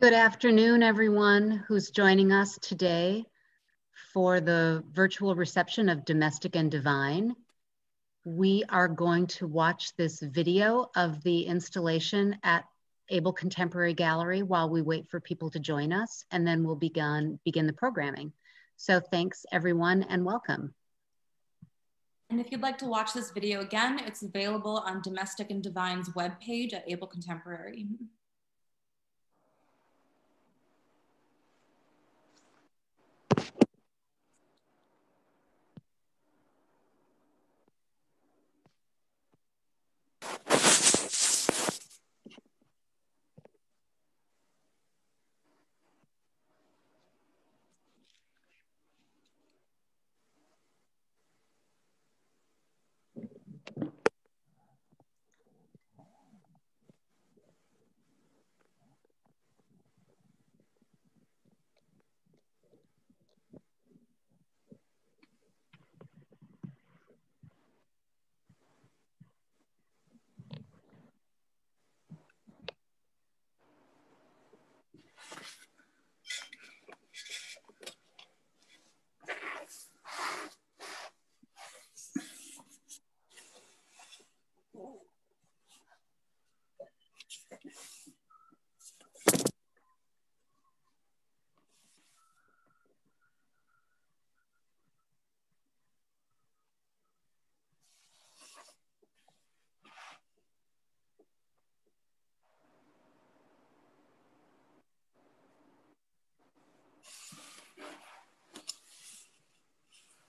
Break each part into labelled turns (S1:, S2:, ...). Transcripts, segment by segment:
S1: Good afternoon, everyone who's joining us today for the virtual reception of Domestic and Devine. We are going to watch this video of the installation at Abel Contemporary Gallery while we wait for people to join us, and then we'll begin the programming. So thanks, everyone, and welcome.
S2: And if you'd like to watch this video again, it's available on Domestic and Devine's webpage at Abel Contemporary.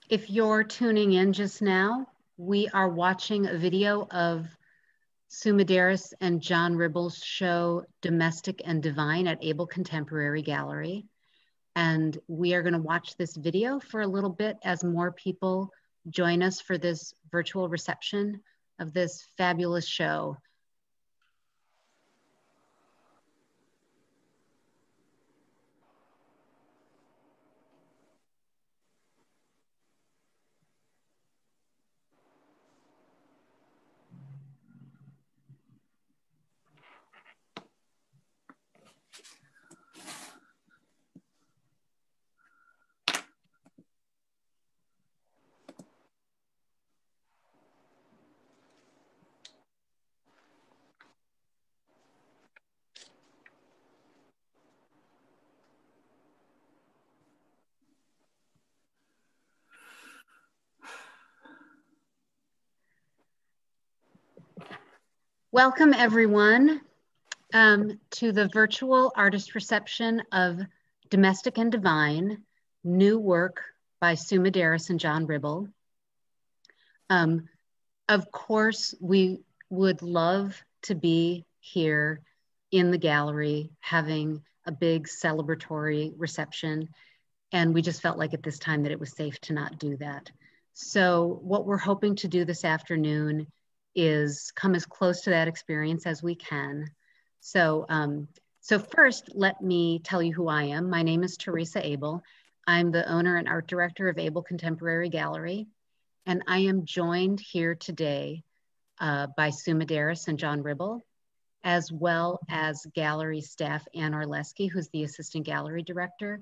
S1: If you're tuning in just now, we are watching a video of Medaris and John Ribble's show, Domestic and Devine at Abel Contemporary Gallery. And we are going to watch this video for a little bit as more people join us for this virtual reception of this fabulous show. Welcome everyone to the virtual artist reception of Domestic and Devine, new work by Medaris and John Ribble. Of course, we would love to be here in the gallery having a big celebratory reception, and we just felt like at this time that it was safe to not do that. So what we're hoping to do this afternoon is come as close to that experience as we can. So, so first, let me tell you who I am. My name is Teresa Abel. I'm the owner and art director of Abel Contemporary Gallery, and I am joined here today by Medaris and John Ribble, as well as gallery staff Ann Orleski, who's the assistant gallery director,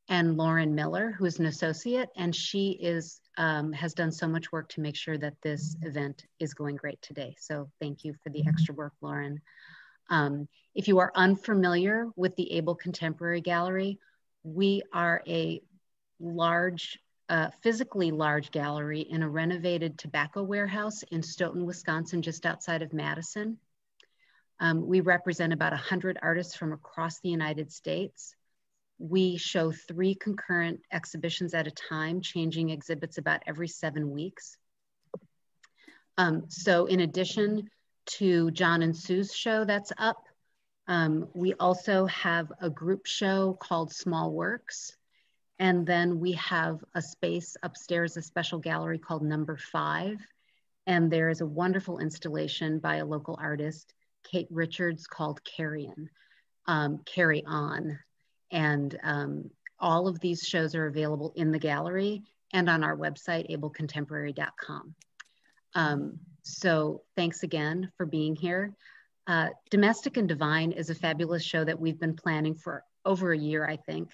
S1: and Lauren Miller, who is an associate, and she is has done so much work to make sure that this event is going great today. So thank you for the extra work, Lauren. If you are unfamiliar with the Abel Contemporary Gallery, we are a large, physically large gallery in a renovated tobacco warehouse in Stoughton, Wisconsin, just outside of Madison. We represent about 100 artists from across the United States. We show 3 concurrent exhibitions at a time, changing exhibits about every 7 weeks. So in addition to John and Sue's show that's up, we also have a group show called Small Works. And then we have a space upstairs, a special gallery called Number 5. And there is a wonderful installation by a local artist, Kate Richards, called Carry On. And all of these shows are available in the gallery and on our website, abelcontemporary.com. So thanks again for being here. Domestic and Devine is a fabulous show that we've been planning for over a year, I think.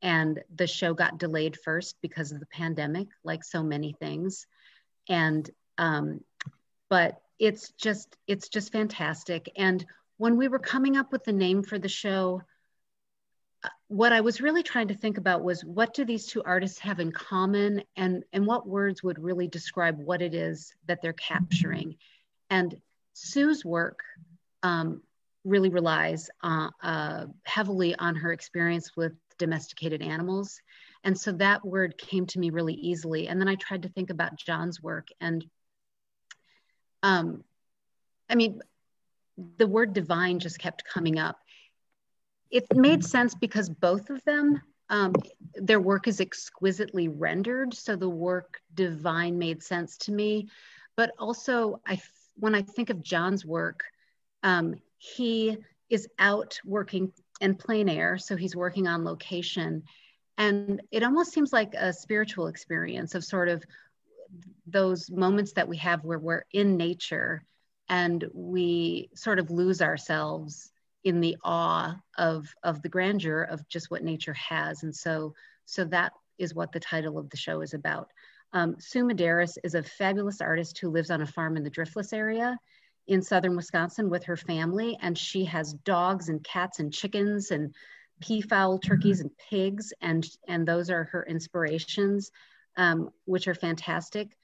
S1: And the show got delayed first because of the pandemic, like so many things. And, but it's just fantastic. And when we were coming up with the name for the show, what I was really trying to think about was, what do these 2 artists have in common, and what words would really describe what it is that they're capturing? And Sue's work really relies heavily on her experience with domesticated animals. And so that word came to me really easily. And then I tried to think about John's work, and I mean, the word divine just kept coming up. It made sense because both of them, their work is exquisitely rendered. So the work divine made sense to me. But also, when I think of John's work, he is out working in plein air. So he's working on location. And it almost seems like a spiritual experience of sort of those moments that we have where we're in nature and we sort of lose ourselves in the awe of the grandeur of just what nature has. And so that is what the title of the show is about. Sue Medaris is a fabulous artist who lives on a farm in the Driftless area in southern Wisconsin with her family. And she has dogs and cats and chickens and peafowl, turkeys and pigs. And those are her inspirations, which are fantastic.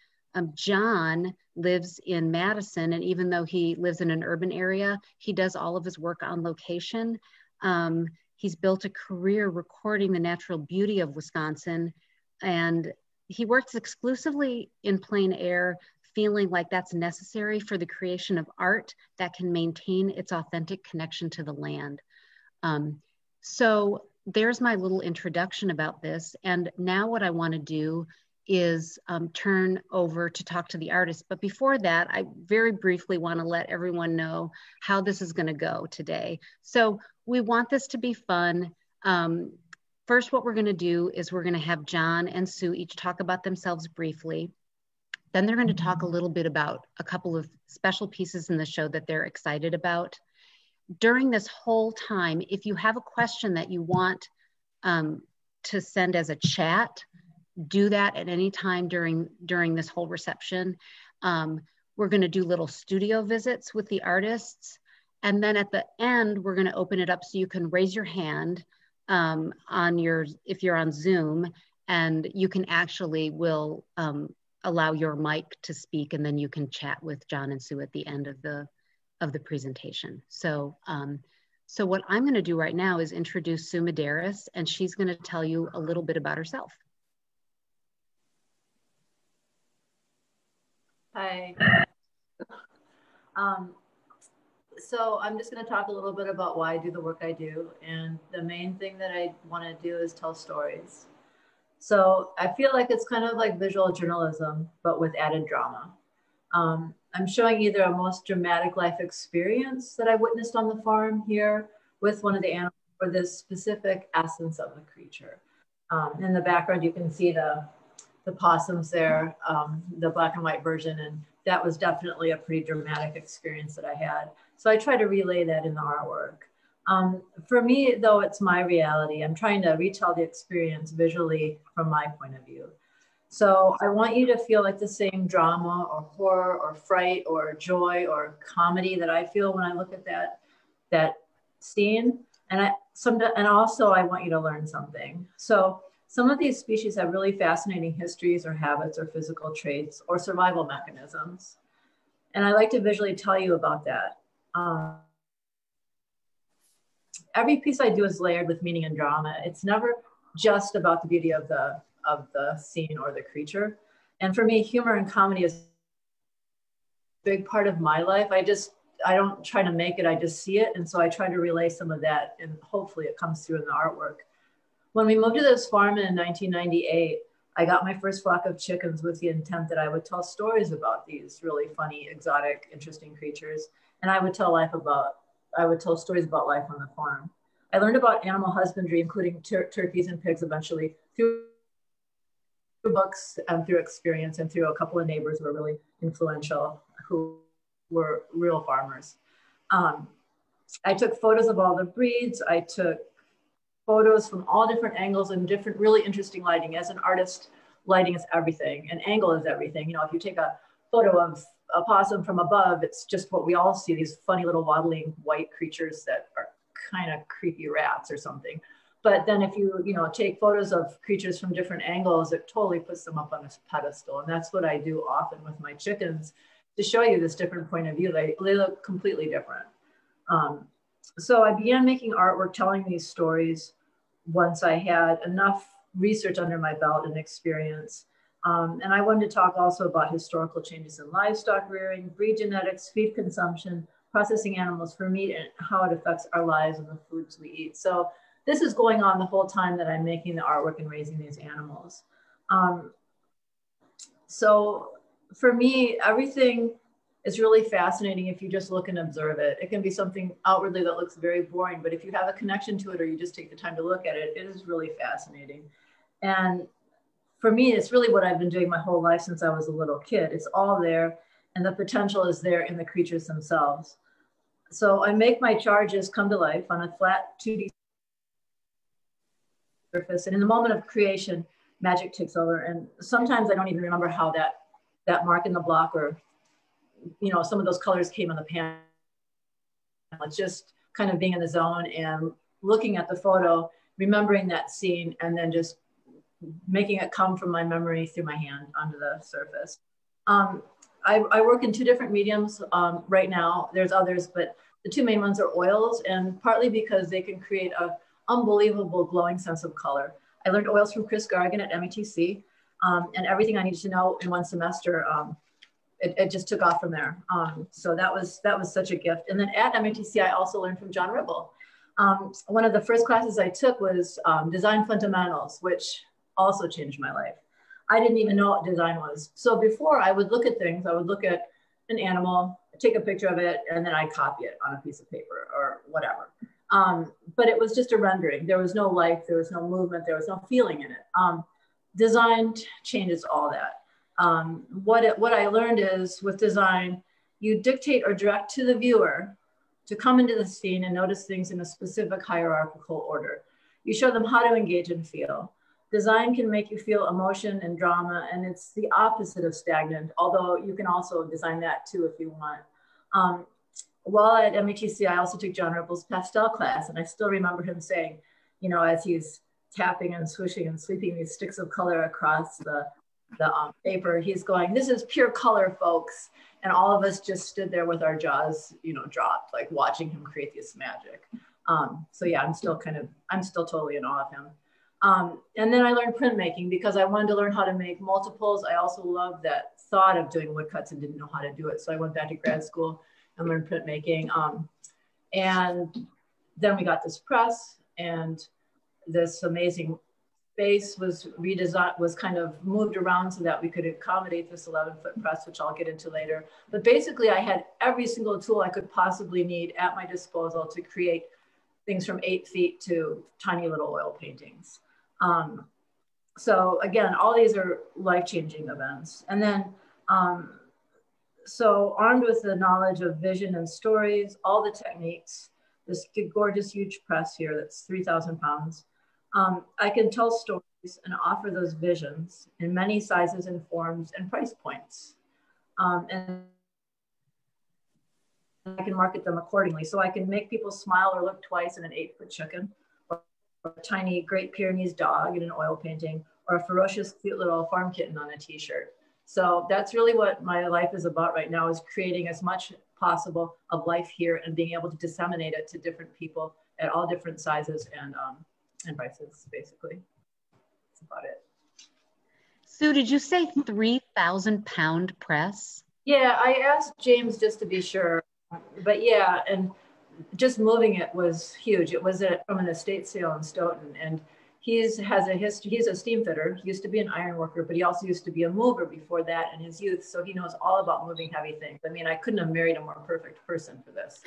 S1: John lives in Madison, and even though he lives in an urban area, he does all of his work on location. He's built a career recording the natural beauty of Wisconsin, and he works exclusively in plein air, feeling like that's necessary for the creation of art that can maintain its authentic connection to the land. So there's my little introduction about this. And now what I want to do is turn over to talk to the artist. But before that, I very briefly want to let everyone know how this is going to go today. So we want this to be fun. First, what we're going to do is we're going to have John and Sue each talk about themselves briefly. Then they're going to talk a little bit about a couple of special pieces in the show that they're excited about. During this whole time, if you have a question that you want to send as a chat, do that at any time during this whole reception. We're going to do little studio visits with the artists. And then at the end, we're going to open it up so you can raise your hand if you're on Zoom, and you can will allow your mic to speak, and then you can chat with John and Sue at the end of the presentation. So what I'm going to do right now is introduce Sue Medaris, and she's going to tell you a little bit about herself.
S3: Hi. So I'm just going to talk a little bit about why I do the work I do. And the main thing that I want to do is tell stories. So I feel like it's kind of like visual journalism, but with added drama. I'm showing either a most dramatic life experience that I witnessed on the farm here with one of the animals, or this specific essence of the creature. In the background, you can see the possums there, the black and white version, and that was definitely a pretty dramatic experience that I had. So I try to relay that in the artwork. For me, though, it's my reality. I'm trying to retell the experience visually from my point of view. So I want you to feel like the same drama or horror or fright or joy or comedy that I feel when I look at that scene. And also I want you to learn something. So some of these species have really fascinating histories or habits or physical traits or survival mechanisms. And I like to visually tell you about that. every piece I do is layered with meaning and drama. It's never just about the beauty of the scene or the creature. And for me, humor and comedy is a big part of my life. I don't try to make it, I just see it. And so I try to relay some of that, and hopefully it comes through in the artwork. When we moved to this farm in 1998, I got my first flock of chickens with the intent that I would tell stories about these really funny, exotic, interesting creatures. And I would tell stories about life on the farm. I learned about animal husbandry, including turkeys and pigs eventually, through books and through experience, and through a couple of neighbors who were really influential, who were real farmers. I took photos of all the breeds. I took photos from all different angles and different really interesting lighting. As an artist, lighting is everything and angle is everything. You know, if you take a photo of a possum from above, it's just what we all see, these funny little waddling white creatures that are kind of creepy rats or something. But then if you take photos of creatures from different angles, it totally puts them up on a pedestal. And that's what I do often with my chickens, to show you this different point of view. They look completely different. So I began making artwork telling these stories once I had enough research under my belt and experience. And I wanted to talk also about historical changes in livestock rearing, breed genetics, feed consumption, processing animals for meat, and how it affects our lives and the foods we eat. So this is going on the whole time that I'm making the artwork and raising these animals. So for me, everything is really fascinating if you just look and observe it. It can be something outwardly that looks very boring, but if you have a connection to it or you just take the time to look at it, it is really fascinating. And for me, it's really what I've been doing my whole life since I was a little kid. It's all there, and the potential is there in the creatures themselves. So I make my charges come to life on a flat 2D surface, and in the moment of creation, magic takes over. And sometimes I don't even remember how that mark in the block, or some of those colors came on the panel. It's just kind of being in the zone and looking at the photo, remembering that scene, and then just making it come from my memory through my hand onto the surface. I work in two different mediums right now. There's others, but the two main ones are oils, and partly because they can create an unbelievable glowing sense of color. I learned oils from Chris Gargan at METC, and everything I needed to know in one semester, it just took off from there. So that was such a gift. And then at METC, I also learned from John Ribble. One of the first classes I took was design fundamentals, which also changed my life. I didn't even know what design was. So before, I would look at things, I would look at an animal, take a picture of it, and then I'd copy it on a piece of paper or whatever. But it was just a rendering. There was no life, there was no movement, there was no feeling in it. Design changes all that. What I learned is with design, you dictate or direct to the viewer to come into the scene and notice things in a specific hierarchical order. You show them how to engage and feel. Design can make you feel emotion and drama, and it's the opposite of stagnant, although you can also design that too if you want. While at METC, I also took John Ribble's pastel class, and I still remember him saying, as he's tapping and swooshing and sweeping these sticks of color across the paper, he's going, "This is pure color, folks." And all of us just stood there with our jaws, dropped, like watching him create this magic. So yeah, I'm still totally in awe of him. And then I learned printmaking because I wanted to learn how to make multiples. I also loved that thought of doing woodcuts and didn't know how to do it. So I went back to grad school and learned printmaking. And then we got this press, and this amazing space was redesigned, was kind of moved around so that we could accommodate this 11-foot press, which I'll get into later. But basically I had every single tool I could possibly need at my disposal to create things from 8 feet to tiny little oil paintings. So again, all these are life-changing events. And then, so armed with the knowledge of vision and stories, all the techniques, this gorgeous, huge press here that's 3,000 pounds, I can tell stories and offer those visions in many sizes and forms and price points. And I can market them accordingly. So I can make people smile or look twice in an 8-foot chicken, or a tiny Great Pyrenees dog in an oil painting, or a ferocious, cute little farm kitten on a t-shirt. So that's really what my life is about right now, is creating as much possible of life here and being able to disseminate it to different people at all different sizes and prices, basically. That's about it.
S1: Sue, did you say 3,000-pound press?
S3: Yeah, I asked James just to be sure, but yeah, and just moving it was huge. It was from an estate sale in Stoughton, and has a history. He's a steam fitter. He used to be an iron worker, but he also used to be a mover before that in his youth. So he knows all about moving heavy things. I mean, I couldn't have married a more perfect person for this.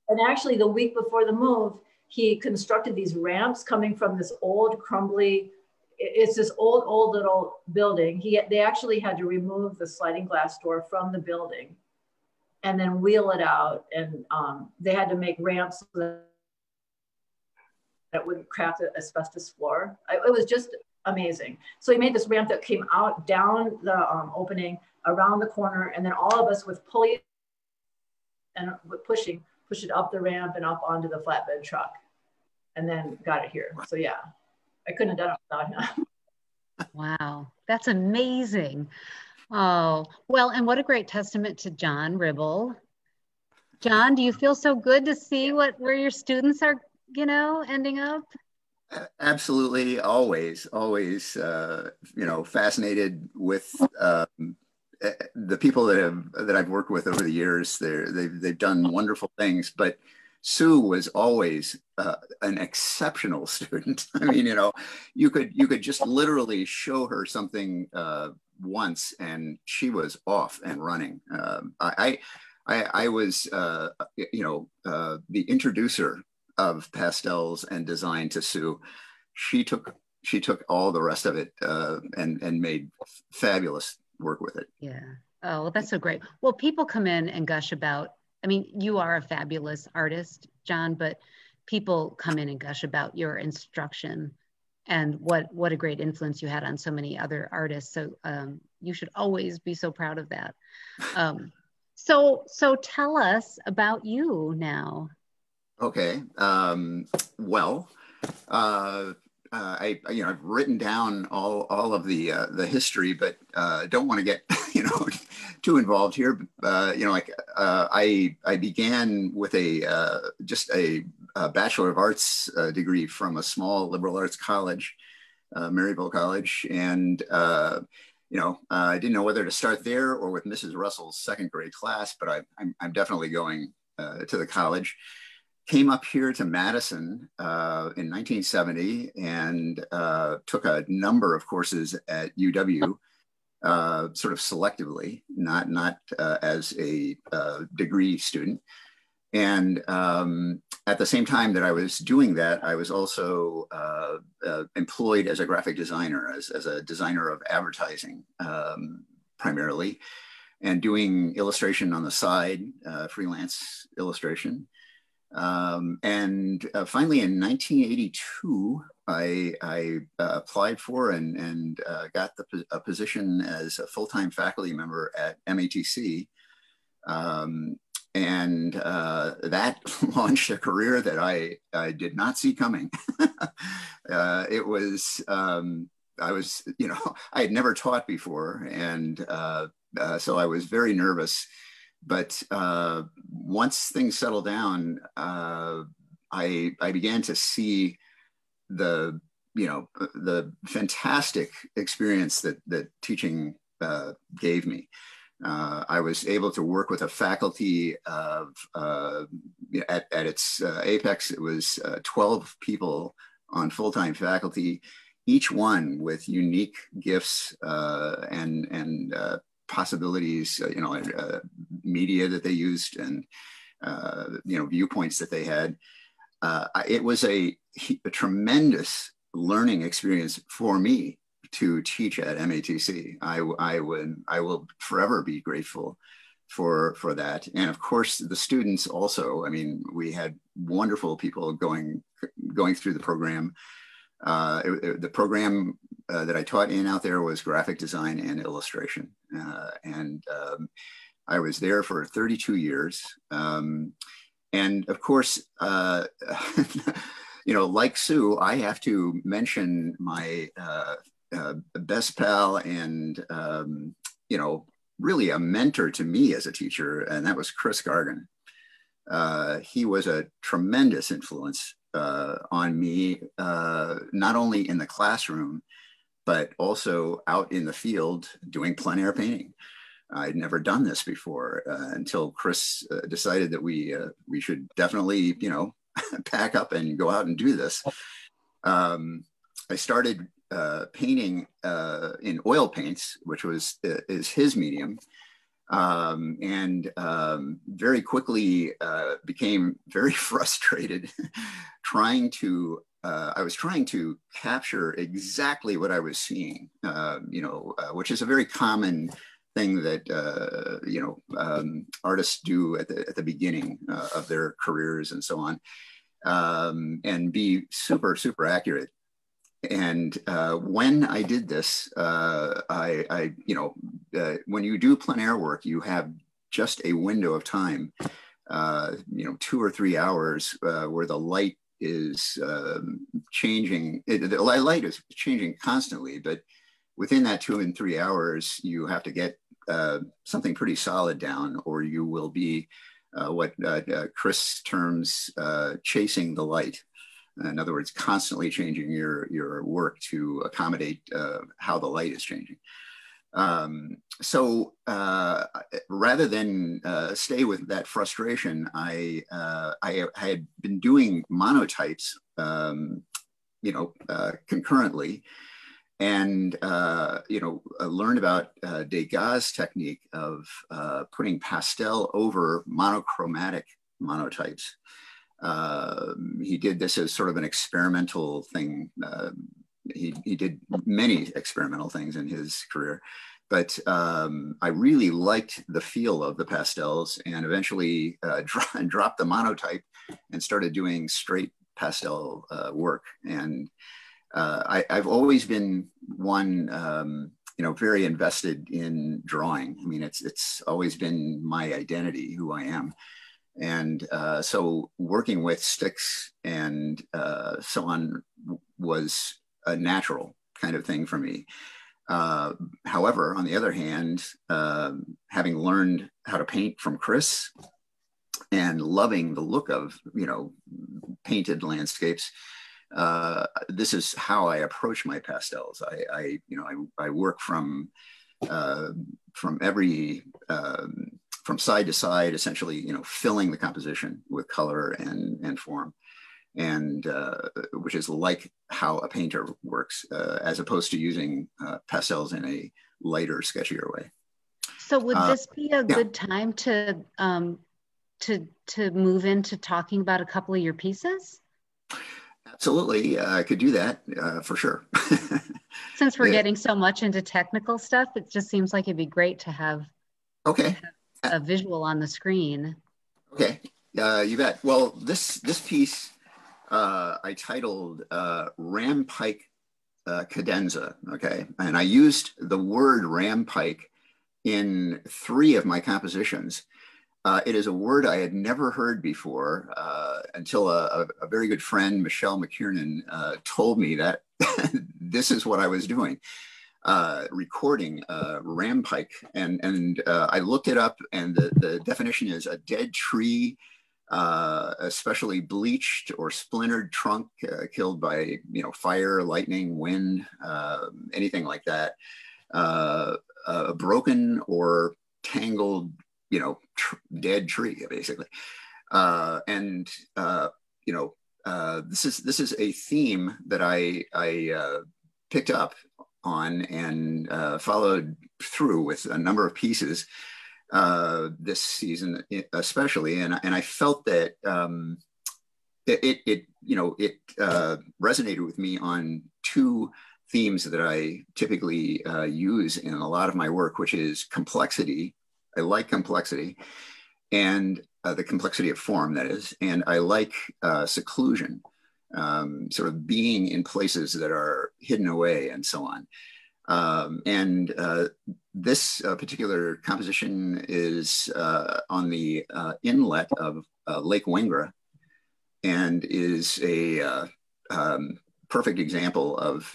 S3: And actually, the week before the move, he constructed these ramps coming from this old, crumbly. It's this old little building. They actually had to remove the sliding glass door from the building, and then wheel it out. And they had to make ramps so that wouldn't crack the asbestos floor. It was just amazing. So he made this ramp that came out down the opening, around the corner, and then all of us with pulleys and push it up the ramp and up onto the flatbed truck, and then got it here. So yeah, I couldn't have done it without him.
S1: Wow, that's amazing. Oh, well, and what a great testament to John Ribble. John, do you feel so good to see where your students are, ending up?
S4: Absolutely, always, fascinated with the people that I've worked with over the years. They've done wonderful things, but Sue was always an exceptional student. I mean, you could just literally show her something once, and she was off and running. I was, the introducer of pastels and design to Sue. She took all the rest of it and made fabulous work with it.
S1: Yeah. Oh, well, that's so great. Well, people come in and gush about. I mean, you are a fabulous artist, John, but people come in and gush about your instruction and what a great influence you had on so many other artists. So you should always be so proud of that. So tell us about you now.
S4: Okay. I've written down all of the history, but don't want to get too involved here. I began with just a Bachelor of Arts degree from a small liberal arts college, Maryville College, and I didn't know whether to start there or with Mrs. Russell's second grade class, but I'm definitely going to the college. Came up here to Madison in 1970 and took a number of courses at UW, sort of selectively, not as a degree student. And at the same time that I was doing that, I was also employed as a graphic designer, as a designer of advertising primarily, and doing illustration on the side, freelance illustration. And finally, in 1982, I applied for and got a position as a full-time faculty member at MATC. And that launched a career that I did not see coming. It was, I had never taught before. And so I was very nervous. But once things settled down, I began to see the fantastic experience that teaching gave me. I was able to work with a faculty of, at its apex, it was 12 people on full-time faculty, each one with unique gifts and possibilities, media that they used and, viewpoints that they had. It was a tremendous learning experience for me to teach at MATC. I will forever be grateful for that. And of course, the students also. I mean, we had wonderful people going through the program. The program that I taught in out there was graphic design and illustration. And I was there for 32 years. And of course, like Sue, I have to mention my best pal and, really a mentor to me as a teacher, and that was Chris Gargan. he was a tremendous influence on me, not only in the classroom, but also out in the field doing plein air painting. I'd never done this before until Chris decided that we should definitely, you know, pack up and go out and do this. I started painting in oil paints, which is his medium, and very quickly became very frustrated trying to. I was trying to capture exactly what I was seeing, you know, which is a very common thing that artists do at the beginning of their careers and so on, and be super accurate. And when I did this, when you do plein air work, you have just a window of time, 2 or 3 hours where the light is changing. The light is changing constantly, but within that 2 and 3 hours, you have to get something pretty solid down, or you will be what Chris terms chasing the light. In other words, constantly changing your work to accommodate how the light is changing. So rather than stay with that frustration, I had been doing monotypes, concurrently, and learned about Degas' technique of putting pastel over monochromatic monotypes. He did this as sort of an experimental thing. He did many experimental things in his career, but I really liked the feel of the pastels, and eventually dropped the monotype and started doing straight pastel work. And I've always been one, very invested in drawing. I mean, it's always been my identity, who I am. And so working with sticks and so on was a natural kind of thing for me. However, on the other hand, having learned how to paint from Chris and loving the look of, painted landscapes, this is how I approach my pastels. I work from every, from side to side, essentially, filling the composition with color and form, and which is like how a painter works, as opposed to using pastels in a lighter, sketchier way.
S1: So would this be a good time to move into talking about a couple of your pieces?
S4: Absolutely, I could do that for sure.
S1: Since we're getting so much into technical stuff, it just seems like it'd be great to have a visual on the screen.
S4: Okay, you bet. Well, this piece I titled Rampike Cadenza. Okay, and I used the word rampike in 3 of my compositions. It is a word I had never heard before until a very good friend, Michelle McKiernan, told me that this is what I was doing, recording rampike. And I looked it up, and the definition is a dead tree, especially bleached or splintered trunk killed by fire, lightning, wind, anything like that. A broken or tangled dead tree, basically. This is a theme that I picked up on and followed through with a number of pieces this season, especially. And I felt that it resonated with me on 2 themes that I typically use in a lot of my work, which is complexity. I like complexity, and the complexity of form, that is, and I like seclusion, sort of being in places that are hidden away and so on. This particular composition is on the inlet of Lake Wengra, and is a perfect example of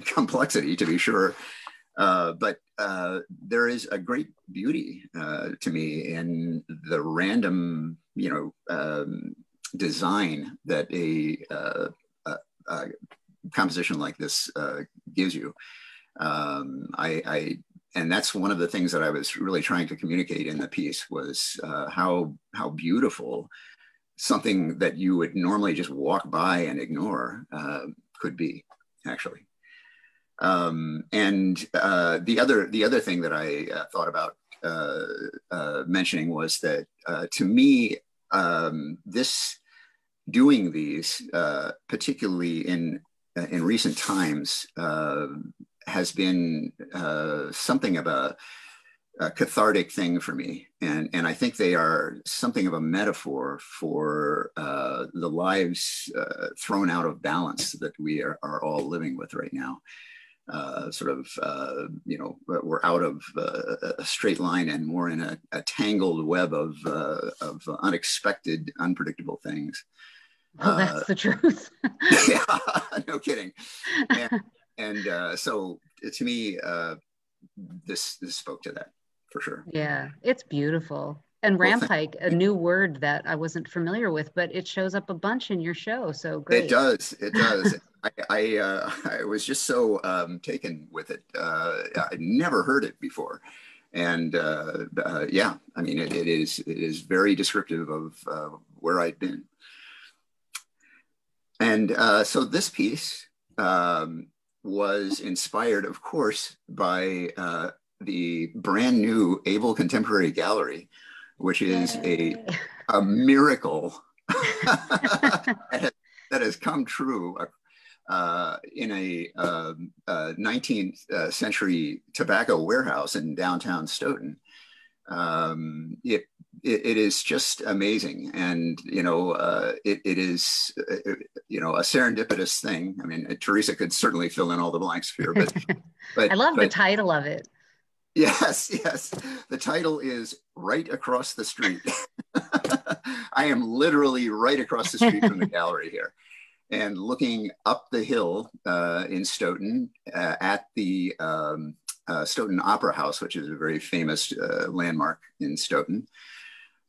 S4: complexity, to be sure. But there is a great beauty to me in the random, design that a composition like this gives you. And that's one of the things that I was really trying to communicate in the piece was how beautiful something that you would normally just walk by and ignore could be, actually. And the other thing that I thought about mentioning was that to me, doing these, particularly in recent times, has been something of a cathartic thing for me, and I think they are something of a metaphor for the lives thrown out of balance that we are all living with right now. We're out of a straight line and more in a tangled web of unexpected, unpredictable things.
S1: Well, that's the truth.
S4: Yeah, no kidding. And so to me, this spoke to that for sure.
S1: Yeah, it's beautiful. And rampike, a new word that I wasn't familiar with, but it shows up a bunch in your show. So great.
S4: It does. It does. I was just so taken with it. I'd never heard it before. And yeah, I mean, it is very descriptive of where I'd been. And so this piece was inspired, of course, by the brand new Abel Contemporary Gallery, which is a miracle that has come true in a 19th century tobacco warehouse in downtown Stoughton. It is just amazing, and it is a serendipitous thing. I mean, Teresa could certainly fill in all the blanks here, but
S1: I love the title of it.
S4: Yes, the title is Right Across the Street. I am literally right across the street from the gallery here, and looking up the hill in Stoughton at the Stoughton Opera House, which is a very famous landmark in Stoughton.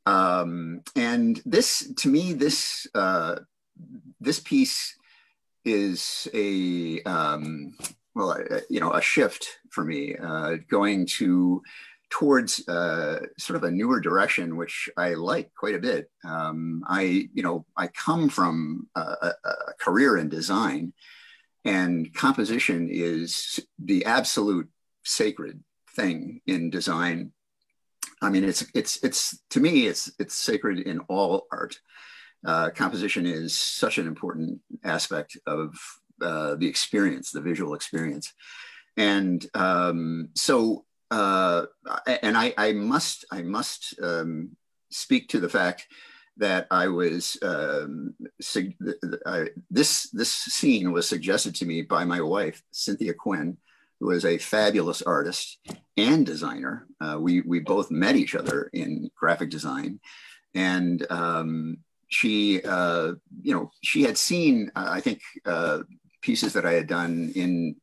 S4: And this, to me, this piece is a shift for me, going towards sort of a newer direction, which I like quite a bit. I come from a career in design, and composition is the absolute sacred thing in design. I mean, it's to me, it's sacred in all art. Composition is such an important aspect of the experience, the visual experience. And so I must speak to the fact that I was this scene was suggested to me by my wife, Cynthia Quinn, who is a fabulous artist and designer. We both met each other in graphic design, and she had seen, I think, pieces that I had done in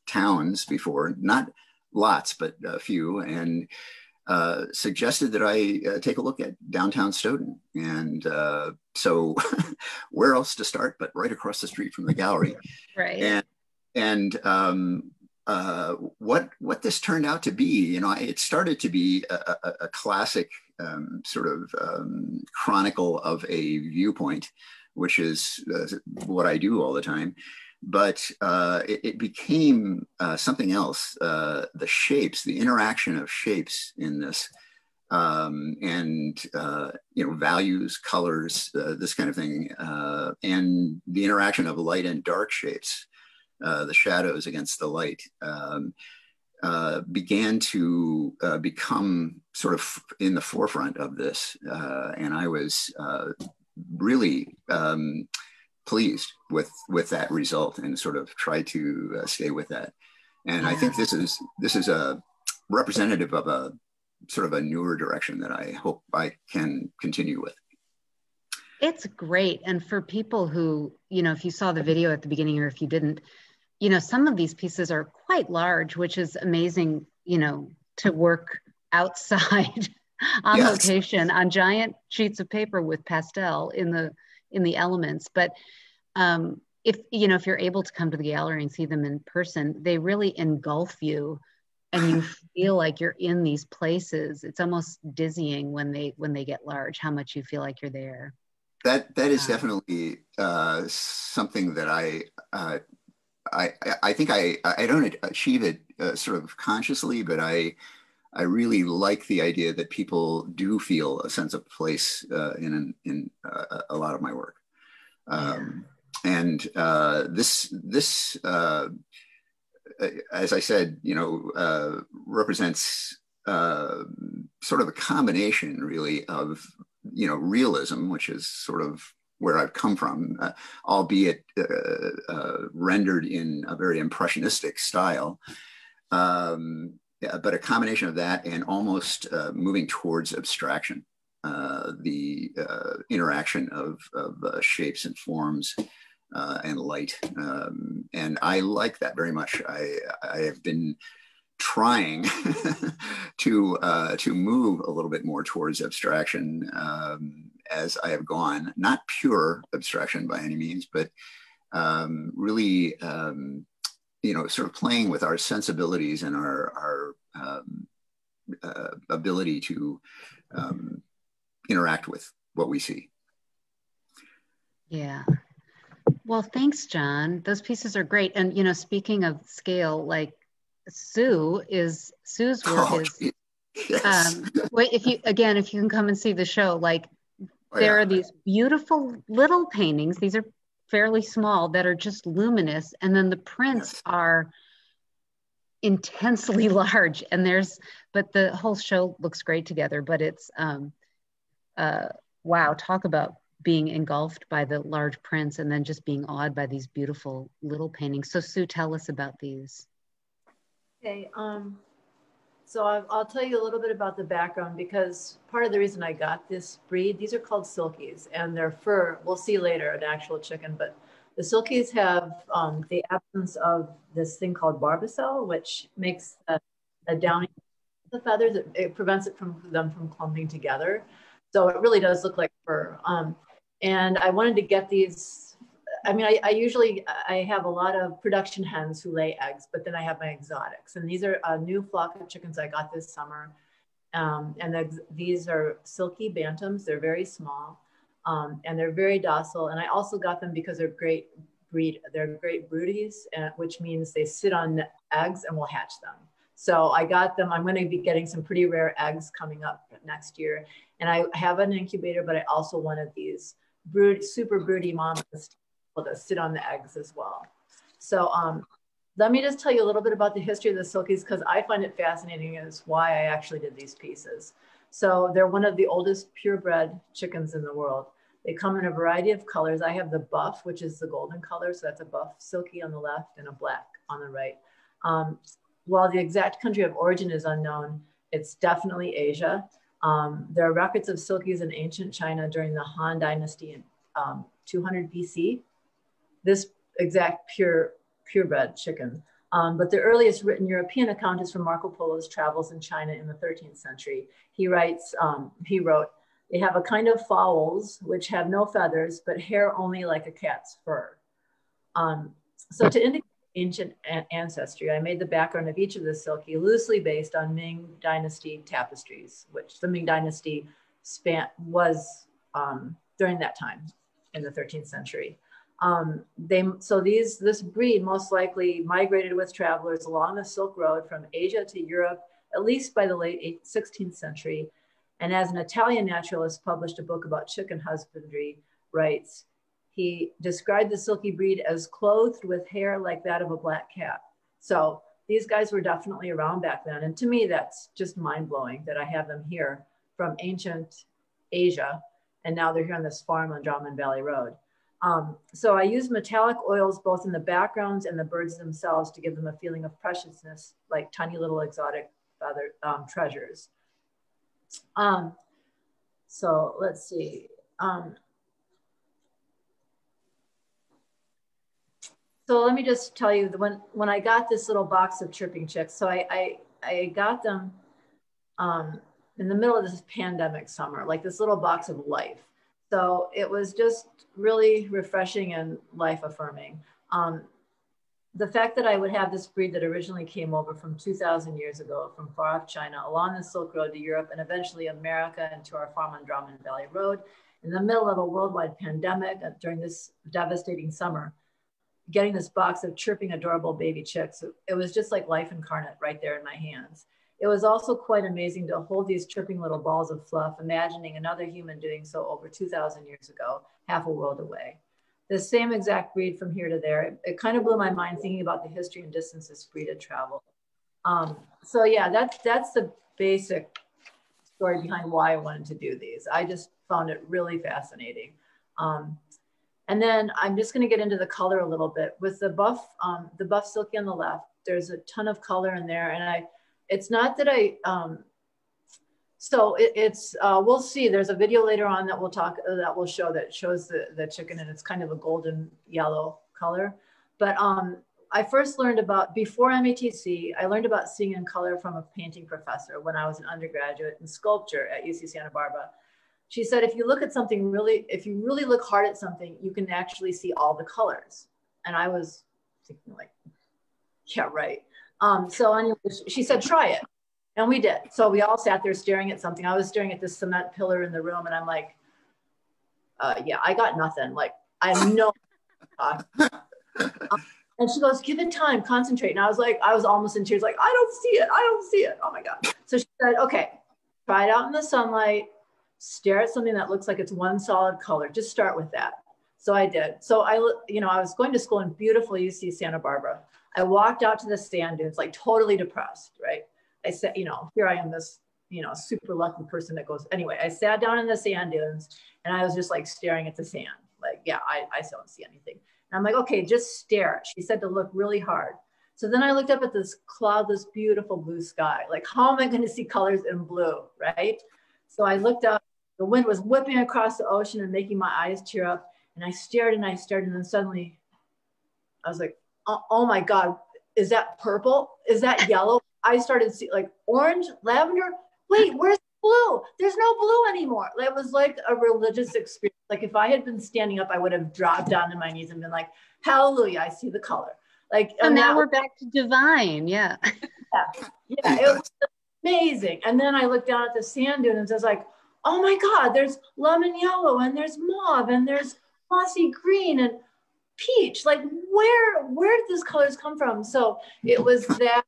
S4: towns before, not lots, but a few, and suggested that I take a look at downtown Stoughton. And so where else to start but right across the street from the gallery.
S1: Right.
S4: And what this turned out to be, it started to be a classic chronicle of a viewpoint, which is what I do all the time. But it became something else. The shapes, the interaction of shapes in this, and values, colors, this kind of thing, and the interaction of light and dark shapes, the shadows against the light, began to become sort of in the forefront of this, and I was really pleased with that result, and sort of try to stay with that. And I think this is a representative of a sort of a newer direction that I hope I can continue with. It's
S1: great. And for people who, if you saw the video at the beginning, or if you didn't, you know, some of these pieces are quite large, which is amazing, you know, to work outside on
S4: Yes.
S1: location on giant sheets of paper with pastel in the elements. But if, you know, if you're able to come to the gallery and see them in person, they really engulf you and you feel like you're in these places. It's almost dizzying when they get large, how much you feel like you're there.
S4: That is definitely something that I think I don't achieve it sort of consciously, but I really like the idea that people do feel a sense of place in a lot of my work. And this as I said, you know, represents sort of a combination really of, you know, realism, which is sort of where I've come from, albeit rendered in a very impressionistic style. But a combination of that and almost moving towards abstraction, the interaction of shapes and forms and light. And I like that very much. I have been trying to move a little bit more towards abstraction as I have gone, not pure abstraction by any means, but really, you know, sort of playing with our sensibilities and our ability to interact with what we see.
S1: Yeah. Well, thanks, John. Those pieces are great. And, you know, speaking of scale, like Sue's work is,
S4: yes.
S1: well, if you can come and see the show, like there are these beautiful little paintings. These are fairly small that are just luminous. And then the prints are intensely large. And but the whole show looks great together, but it's, wow, talk about being engulfed by the large prints and then just being awed by these beautiful little paintings. So Sue, tell us about these.
S3: Okay, so I'll tell you a little bit about the background, because part of the reason I got this breed, these are called silkies, and their fur, we'll see later, an actual chicken, but the silkies have the absence of this thing called barbicel, which makes a downy the feathers. It prevents them from clumping together. So it really does look like fur. And I wanted to get these. I mean, I have a lot of production hens who lay eggs, but then I have my exotics. And these are a new flock of chickens I got this summer. And these are silky bantams. They're very small and they're very docile. And I also got them because they're great breed. They're great broodies, which means they sit on eggs and will hatch them. So I got them. I'm going to be getting some pretty rare eggs coming up next year. And I have an incubator, but I also wanted these super broody mamas to sit on the eggs as well. So let me just tell you a little bit about the history of the silkies, because I find it fascinating, and it's why I actually did these pieces. So they're one of the oldest purebred chickens in the world. They come in a variety of colors. I have the buff, which is the golden color. So that's a buff silky on the left and a black on the right. While the exact country of origin is unknown, it's definitely Asia. There are records of silkies in ancient China during the Han Dynasty in 200 BC. This exact purebred chicken. But the earliest written European account is from Marco Polo's travels in China in the 13th century. He wrote, they have a kind of fowls which have no feathers, but hair only like a cat's fur. So to indicate ancient ancestry, I made the background of each of the silky loosely based on Ming Dynasty tapestries, which the Ming Dynasty was during that time in the 13th century. This breed most likely migrated with travelers along the Silk Road from Asia to Europe, at least by the late 16th century. And as an Italian naturalist published a book about chicken husbandry, writes, he described the silky breed as clothed with hair like that of a black cat. So these guys were definitely around back then. And to me, that's just mind-blowing that I have them here from ancient Asia, and now they're here on this farm on Drummond Valley Road. So I use metallic oils both in the backgrounds and the birds themselves to give them a feeling of preciousness, like tiny little exotic feather treasures. So let's see. So let me just tell you, when I got this little box of chirping chicks, so I got them in the middle of this pandemic summer, like this little box of life. So it was just really refreshing and life affirming. The fact that I would have this breed that originally came over from 2,000 years ago from far off China along the Silk Road to Europe and eventually America and to our farm on Drummond Valley Road in the middle of a worldwide pandemic during this devastating summer, getting this box of chirping, adorable baby chicks, it was just like life incarnate right there in my hands. It was also quite amazing to hold these chirping little balls of fluff, imagining another human doing so over 2,000 years ago, half a world away. The same exact breed from here to there. It kind of blew my mind thinking about the history and distance this breed had traveled. So yeah, that's the basic story behind why I wanted to do these. I just found it really fascinating. And then I'm just going to get into the color a little bit. With the buff silky on the left, there's a ton of color in there. And it's not that we'll see. There's a video later on that we'll show that shows the chicken, and it's kind of a golden yellow color. But I first learned about, before METC, I learned about seeing in color from a painting professor when I was an undergraduate in sculpture at UC Santa Barbara. She said, if you look at something if you really look hard at something, you can actually see all the colors. And I was thinking like, yeah, right. So anyway, she said, try it. And we did. So we all sat there staring at something. I was staring at this cement pillar in the room and I'm like, yeah, I got nothing. Like, I have no. And she goes, give it time, concentrate. And I was almost in tears, like, I don't see it. I don't see it. Oh my God. So she said, okay, try it out in the sunlight, stare at something that looks like it's one solid color. Just start with that. So I did. So I was going to school in beautiful UC Santa Barbara. I walked out to the sand dunes, like totally depressed, right? I said, here I am, this, super lucky person that goes, anyway, I sat down in the sand dunes and I was just like staring at the sand. Like, yeah, I still don't see anything. And I'm like, okay, just stare. She said to look really hard. So then I looked up at this cloudless, beautiful blue sky. Like, how am I going to see colors in blue, right? So I looked up, the wind was whipping across the ocean and making my eyes tear up. And I stared and I stared. And then suddenly I was like, oh my God, is that purple? Is that yellow? I started seeing like orange, lavender. Wait, where's blue? There's no blue anymore. It was like a religious experience. Like if I had been standing up, I would have dropped down to my knees and been like, hallelujah, I see the color. Like,
S1: and now we're back to Devine. Yeah.
S3: Yeah, it was amazing. And then I looked down at the sand dune and I was like, oh my God, there's lemon yellow and there's mauve and there's mossy green and peach. Like where did these colors come from? So it was that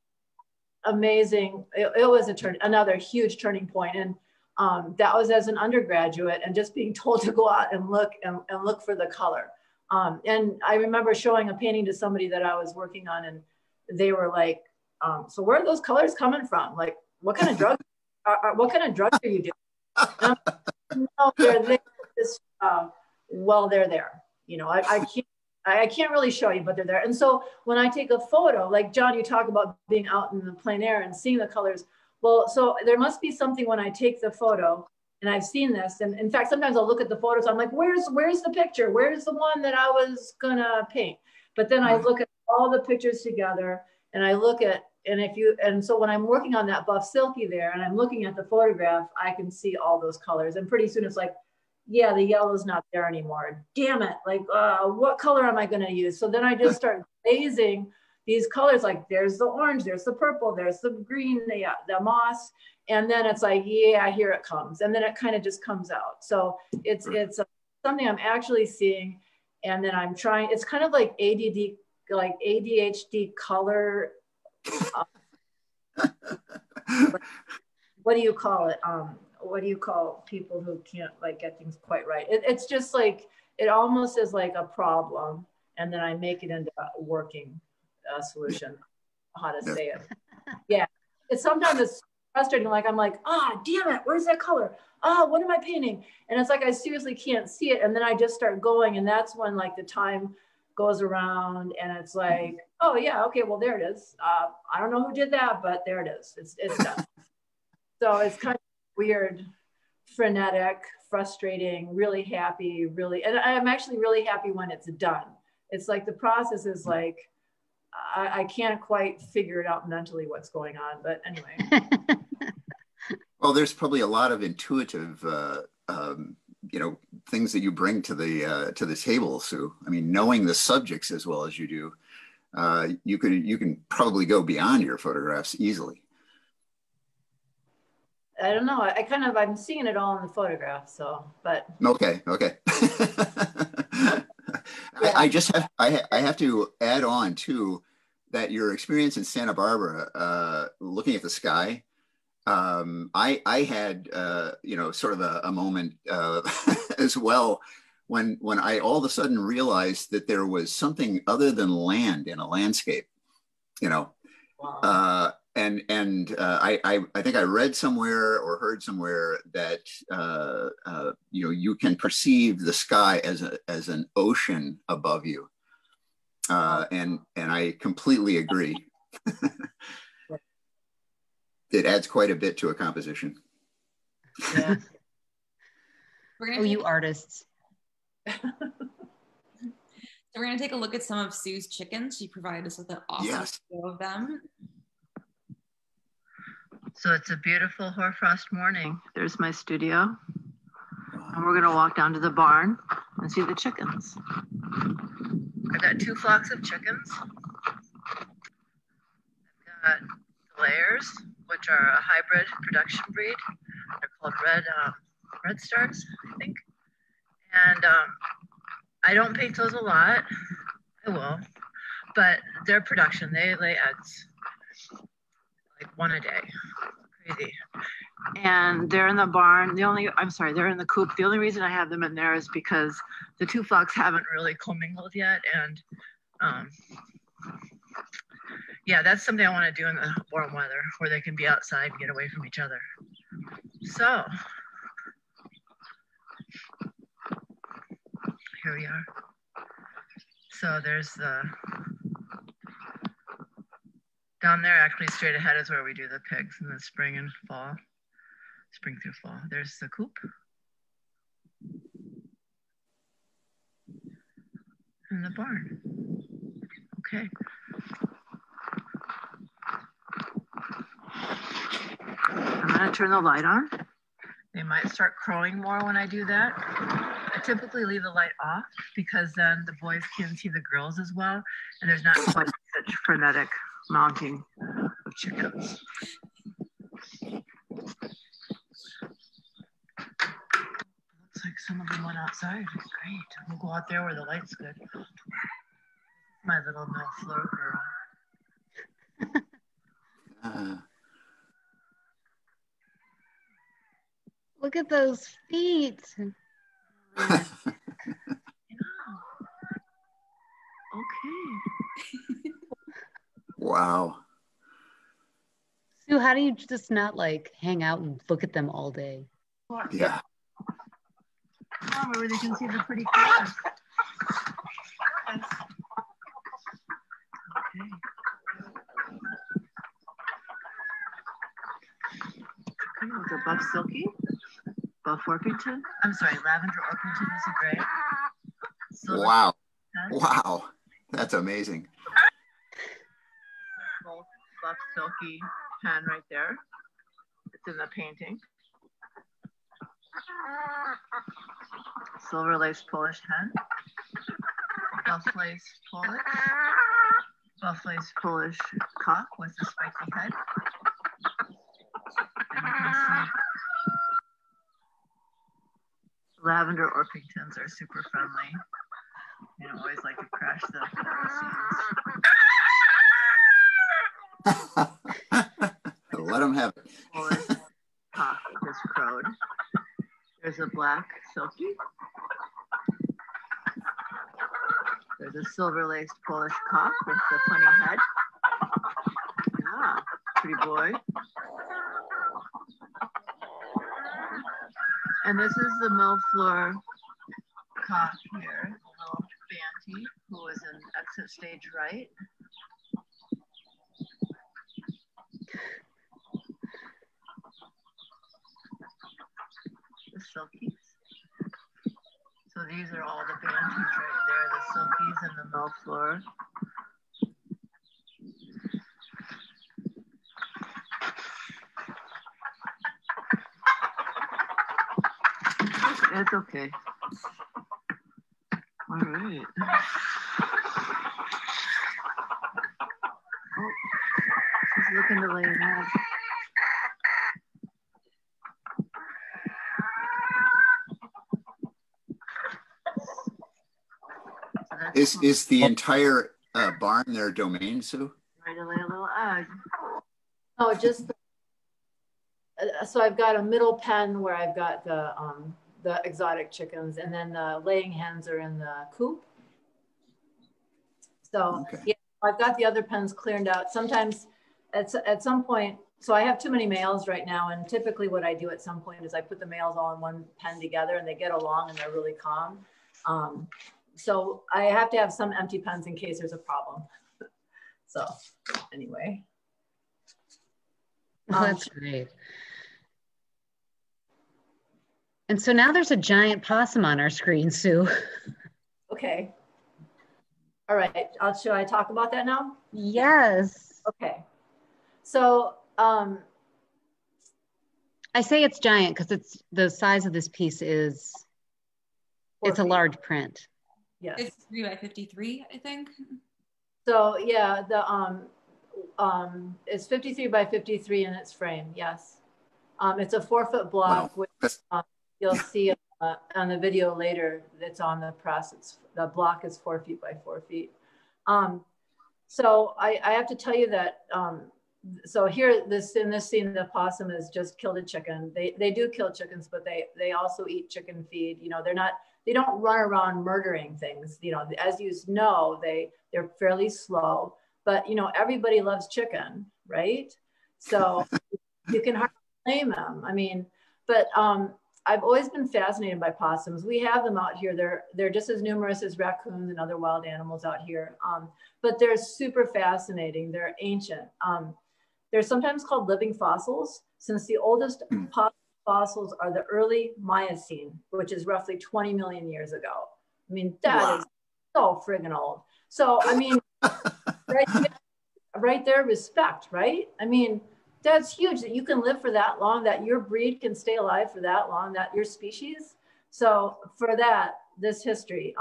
S3: amazing. It was another huge turning point. And that was as an undergraduate and just being told to go out and look for the color. And I remember showing a painting to somebody that I was working on and they were like, so where are those colors coming from? Like, what kind of drugs are you doing? No, they're there. Well, they're there. I can't really show you, but they're there. And so when I take a photo, like John, you talk about being out in the plein air and seeing the colors. Well, so there must be something when I take the photo, and I've seen this. And in fact, sometimes I'll look at the photos. I'm like, where's the picture? Where's the one that I was gonna paint? But then I look at all the pictures together, and I look at, and so when I'm working on that buff silky there, and I'm looking at the photograph, I can see all those colors. And pretty soon it's like, yeah, the yellow's not there anymore. Damn it. Like, what color am I going to use? So then I just start glazing these colors. Like there's the orange, there's the purple, there's the green, the moss. And then it's like, yeah, here it comes. And then it kind of just comes out. So it's something I'm actually seeing. And then I'm trying, it's kind of like ADD, like ADHD color. What do you call it? What do you call people who can't like get things quite right? It's just like, it almost is like a problem. And then I make it into a working solution, how to say it. Yeah. Sometimes it's frustrating. Like, I'm like, damn it. Where's that color? What am I painting? And it's like, I seriously can't see it. And then I just start going. And that's when like the time goes around and it's like, oh yeah, okay, well, there it is. I don't know who did that, but there it is. It's done. So it's kind of weird, frenetic, frustrating, really happy, and I'm actually really happy when it's done. it's like the process is like, I can't quite figure it out mentally what's going on, but anyway.
S4: Well, there's probably a lot of intuitive, things that you bring to the table, Sue. I mean, knowing the subjects as well as you do, you can probably go beyond your photographs easily.
S3: I don't know. I'm seeing it all in the photograph. So, but
S4: okay. Yeah. I have to add on too that your experience in Santa Barbara, looking at the sky. I had sort of a moment as well when I all of a sudden realized that there was something other than land in a landscape.
S3: wow.
S4: I think I read somewhere or heard somewhere that you can perceive the sky as an ocean above you, and I completely agree. It adds quite a bit to a composition.
S3: Yeah.
S1: You artists.
S2: So we're going to take a look at some of Sue's chickens. She provided us with an awesome video of them.
S3: So it's a beautiful hoarfrost morning. There's my studio. And we're going to walk down to the barn and see the chickens. I've got 2 flocks of chickens. I've got layers, which are a hybrid production breed. They're called red stars, I think. And I don't paint those a lot. I will, but they're production. They lay eggs, like 1 a day. Crazy. And they're in the barn. They're in the coop. The only reason I have them in there is because the 2 flocks haven't really commingled yet. And yeah, that's something I want to do in the warm weather where they can be outside and get away from each other. So here we are. So there's down there, actually straight ahead is where we do the pigs in the spring and fall, spring through fall. There's the coop. And the barn. Okay. I'm gonna turn the light on. They might start crowing more when I do that. I typically leave the light off because then the boys can see the girls as well, and there's not quite such frenetic mounting of chickens. Looks like some of them went outside. Great. We'll go out there where the light's good. My little Millefleur girl.
S1: Look at those feet.
S3: Yeah. Okay.
S4: Wow.
S1: Sue, how do you just not like hang out and look at them all day?
S4: Yeah.
S3: Oh, where they can see the pretty colors. Yes. Okay. With a buff silky, buff Orpington. I'm sorry, lavender Orpington is a gray. Silver
S4: Wow. Wow. That's amazing.
S3: Buff silky hen right there. It's in the painting. Silver lace Polish hen. Buff lace Polish. Buff lace Polish cock with a spiky head. And you can see lavender Orpingtons are super friendly. They don't always like to crash the scenes.
S4: Let them have it.
S3: Polish cock just crowed. There's a black silky. There's a silver laced Polish cock with the funny head. Yeah, pretty boy. And this is the Millefleur cock here, the little Banty, who is in exit stage right. The silkies. So these are all the banties right there, the silkies and the milk floor. It's okay. All right. Oh, she's looking to lay an egg.
S4: Is the entire barn their domain, Sue?
S3: Ready to lay a little egg. Oh, just so I've got a middle pen where I've got the exotic chickens, and then the laying hens are in the coop. So okay. Yeah, I've got the other pens cleared out. Sometimes at some point, so I have too many males right now, and typically what I do at some point is I put the males all in one pen together, and they get along and they're really calm. So I have to have some empty pens in case there's a problem. So anyway.
S1: That's great. And so now there's a giant possum on our screen, Sue.
S3: Okay. All right. Should I talk about that now?
S1: Yes.
S3: Okay. So
S1: I say it's giant because it's the size of this piece is, it's a large print.
S3: Yes.
S2: It's 3 by 53, I think.
S3: So yeah, the it's 53 by 53 in its frame. Yes. It's a 4-foot block,
S4: wow.
S3: Which you'll see on the video later. That's on the press. The block is 4 feet by 4 feet. So I have to tell you that. So here, in this scene, the possum has just killed a chicken. They do kill chickens, but they also eat chicken feed. You know, they don't run around murdering things. You know, as you know, they're fairly slow, but you know, everybody loves chicken, right? So you can hardly blame them. I mean, but I've always been fascinated by possums. We have them out here. They're just as numerous as raccoons and other wild animals out here. But they're super fascinating. They're ancient. They're sometimes called living fossils, since the oldest possum fossils are the early Miocene, which is roughly 20 million years ago. I mean, that is so friggin' old. So, I mean, right there, respect, right? I mean, that's huge that you can live for that long, that your breed can stay alive for that long, that your species. So for that, this history.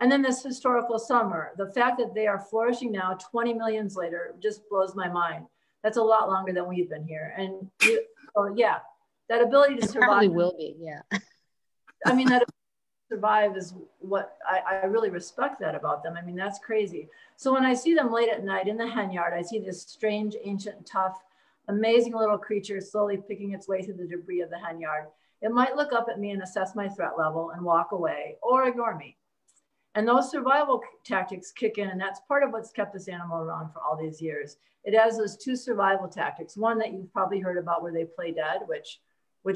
S3: And then this historical summer, the fact that they are flourishing now 20 million later just blows my mind. That's a lot longer than we've been here. And so yeah, that ability to survive.
S1: Probably will be, yeah.
S3: I mean, that ability to survive is what I really respect that about them. I mean, that's crazy. So when I see them late at night in the hen yard, I see this strange, ancient, tough, amazing little creature slowly picking its way through the debris of the hen yard. It might look up at me and assess my threat level and walk away or ignore me. And those survival tactics kick in, and that's part of what's kept this animal around for all these years. It has those two survival tactics. One that you've probably heard about where they play dead, which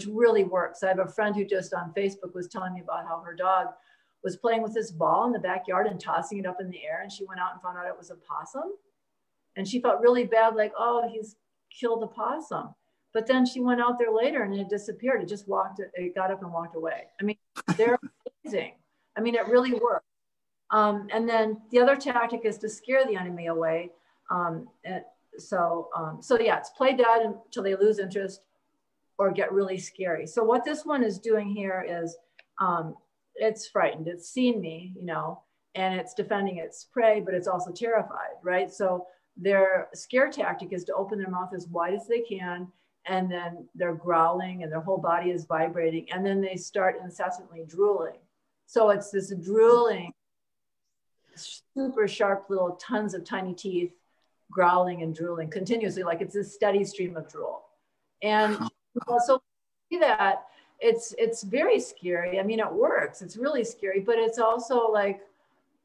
S3: really works. I have a friend who just on Facebook was telling me about how her dog was playing with this ball in the backyard and tossing it up in the air, and she went out and found out it was a possum. And she felt really bad, like, oh, he's killed a possum. But then she went out there later and it disappeared. It got up and walked away. I mean, they're amazing. I mean, it really works. And then the other tactic is to scare the enemy away. So yeah, it's play dead until they lose interest or get really scary. So what this one is doing here is it's frightened. It's seen me, you know, and it's defending its prey, but it's also terrified, right? So their scare tactic is to open their mouth as wide as they can, and then they're growling and their whole body is vibrating, and then they start incessantly drooling. So it's this drooling, super sharp little tons of tiny teeth, growling and drooling continuously, like it's a steady stream of drool. And so see that it's very scary. I mean, it works. It's really scary, but it's also like,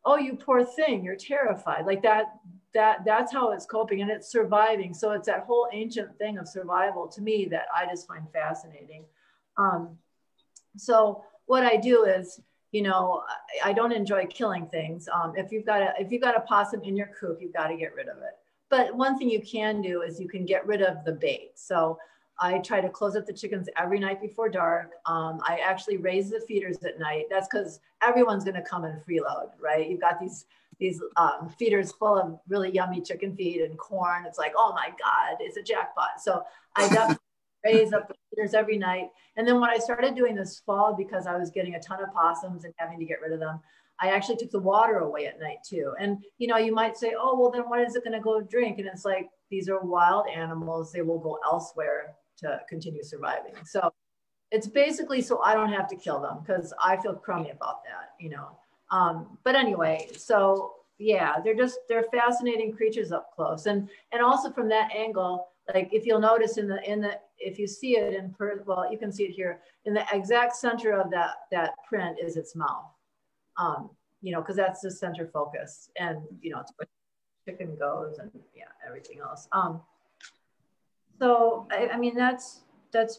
S3: oh, you poor thing, you're terrified. Like that's how it's coping, and it's surviving. So it's that whole ancient thing of survival to me that I just find fascinating. So what I do is, you know, I don't enjoy killing things. If you've got a possum in your coop, you've got to get rid of it. But one thing you can do is you can get rid of the bait. So I try to close up the chickens every night before dark. I actually raise the feeders at night. That's because everyone's going to come and freeload, right? You've got these feeders full of really yummy chicken feed and corn. It's like, oh my God, it's a jackpot. So I definitely raise up the feeders every night. And then what I started doing this fall, because I was getting a ton of possums and having to get rid of them, I actually took the water away at night too. And, you know, you might say, oh, well, then what is it going to go drink? And it's like, these are wild animals. They will go elsewhere to continue surviving. So it's basically so I don't have to kill them, because I feel crummy about that, you know. But anyway, so yeah, they're fascinating creatures up close. And also from that angle, like if you'll notice if you see it well, you can see it here, in the exact center of that print is its mouth. You know, because that's the center focus, and you know, it's where chicken goes, and yeah, everything else. So I mean, that's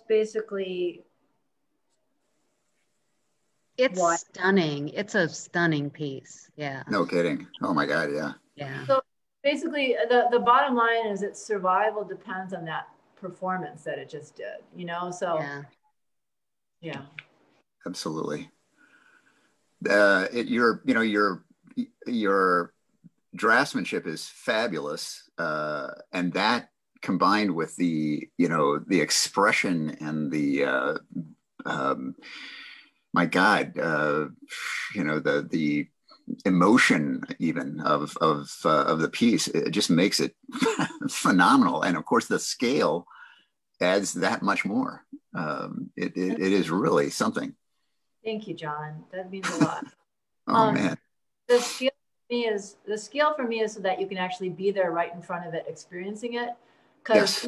S3: basically.
S1: It's stunning. It's a stunning piece. Yeah.
S4: No kidding. Oh my God. Yeah.
S1: Yeah.
S3: So basically, the bottom line is its survival depends on that performance that it just did. You know, so yeah.
S4: Absolutely. Your draftsmanship is fabulous, and that combined with the expression and the my God, the emotion even of the piece, it just makes it phenomenal. And of course, the scale adds that much more. It is really something.
S3: Thank you, John. That means a lot.
S4: Oh man.
S3: The scale for me is so that you can actually be there right in front of it, experiencing it. Because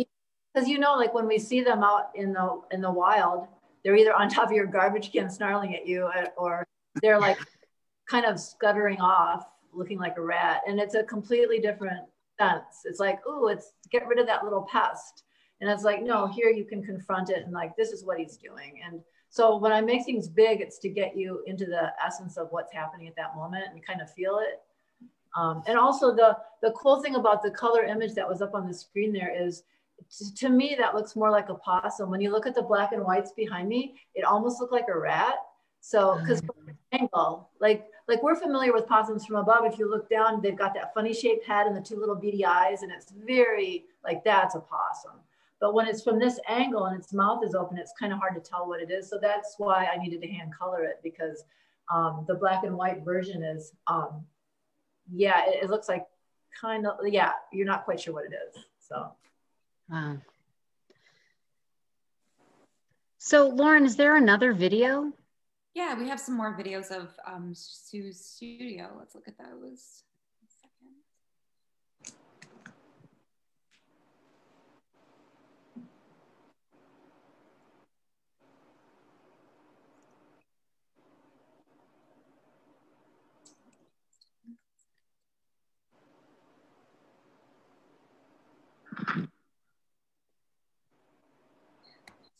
S3: you know, like when we see them out in the wild, they're either on top of your garbage can snarling at you, or they're like kind of scuttering off, looking like a rat. And it's a completely different sense. It's like, ooh, it's get rid of that little pest. And it's like, no, here you can confront it and like, this is what he's doing. And so when I make things big, it's to get you into the essence of what's happening at that moment and kind of feel it. And also the cool thing about the color image that was up on the screen there is, to me, that looks more like a possum. When you look at the black and whites behind me, it almost looked like a rat. So, because from the angle, like we're familiar with possums from above. If you look down, they've got that funny shaped head and the two little beady eyes, and it's very like, that's a possum. But when it's from this angle and its mouth is open, it's kind of hard to tell what it is. So that's why I needed to hand color it, because the black and white version is, it looks like kind of, you're not quite sure what it is. So.
S1: Wow. So Lauren, is there another video?
S2: Yeah, we have some more videos of Sue's studio. Let's look at those.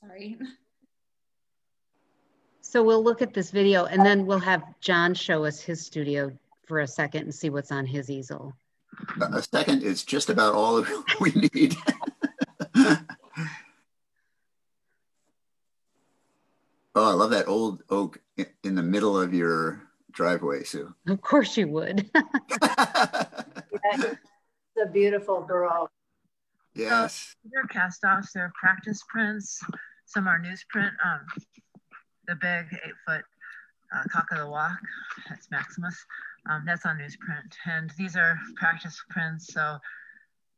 S2: Sorry.
S1: So we'll look at this video and then we'll have John show us his studio for a second and see what's on his easel.
S4: A second is just about all we need. Oh, I love that old oak in the middle of your driveway, Sue.
S1: Of course you would.
S3: It's a beautiful burrow.
S4: Yes.
S5: They're cast-offs, they're practice prints. Some are newsprint. The big 8-foot cock of the walk, that's Maximus. That's on newsprint. And these are practice prints, so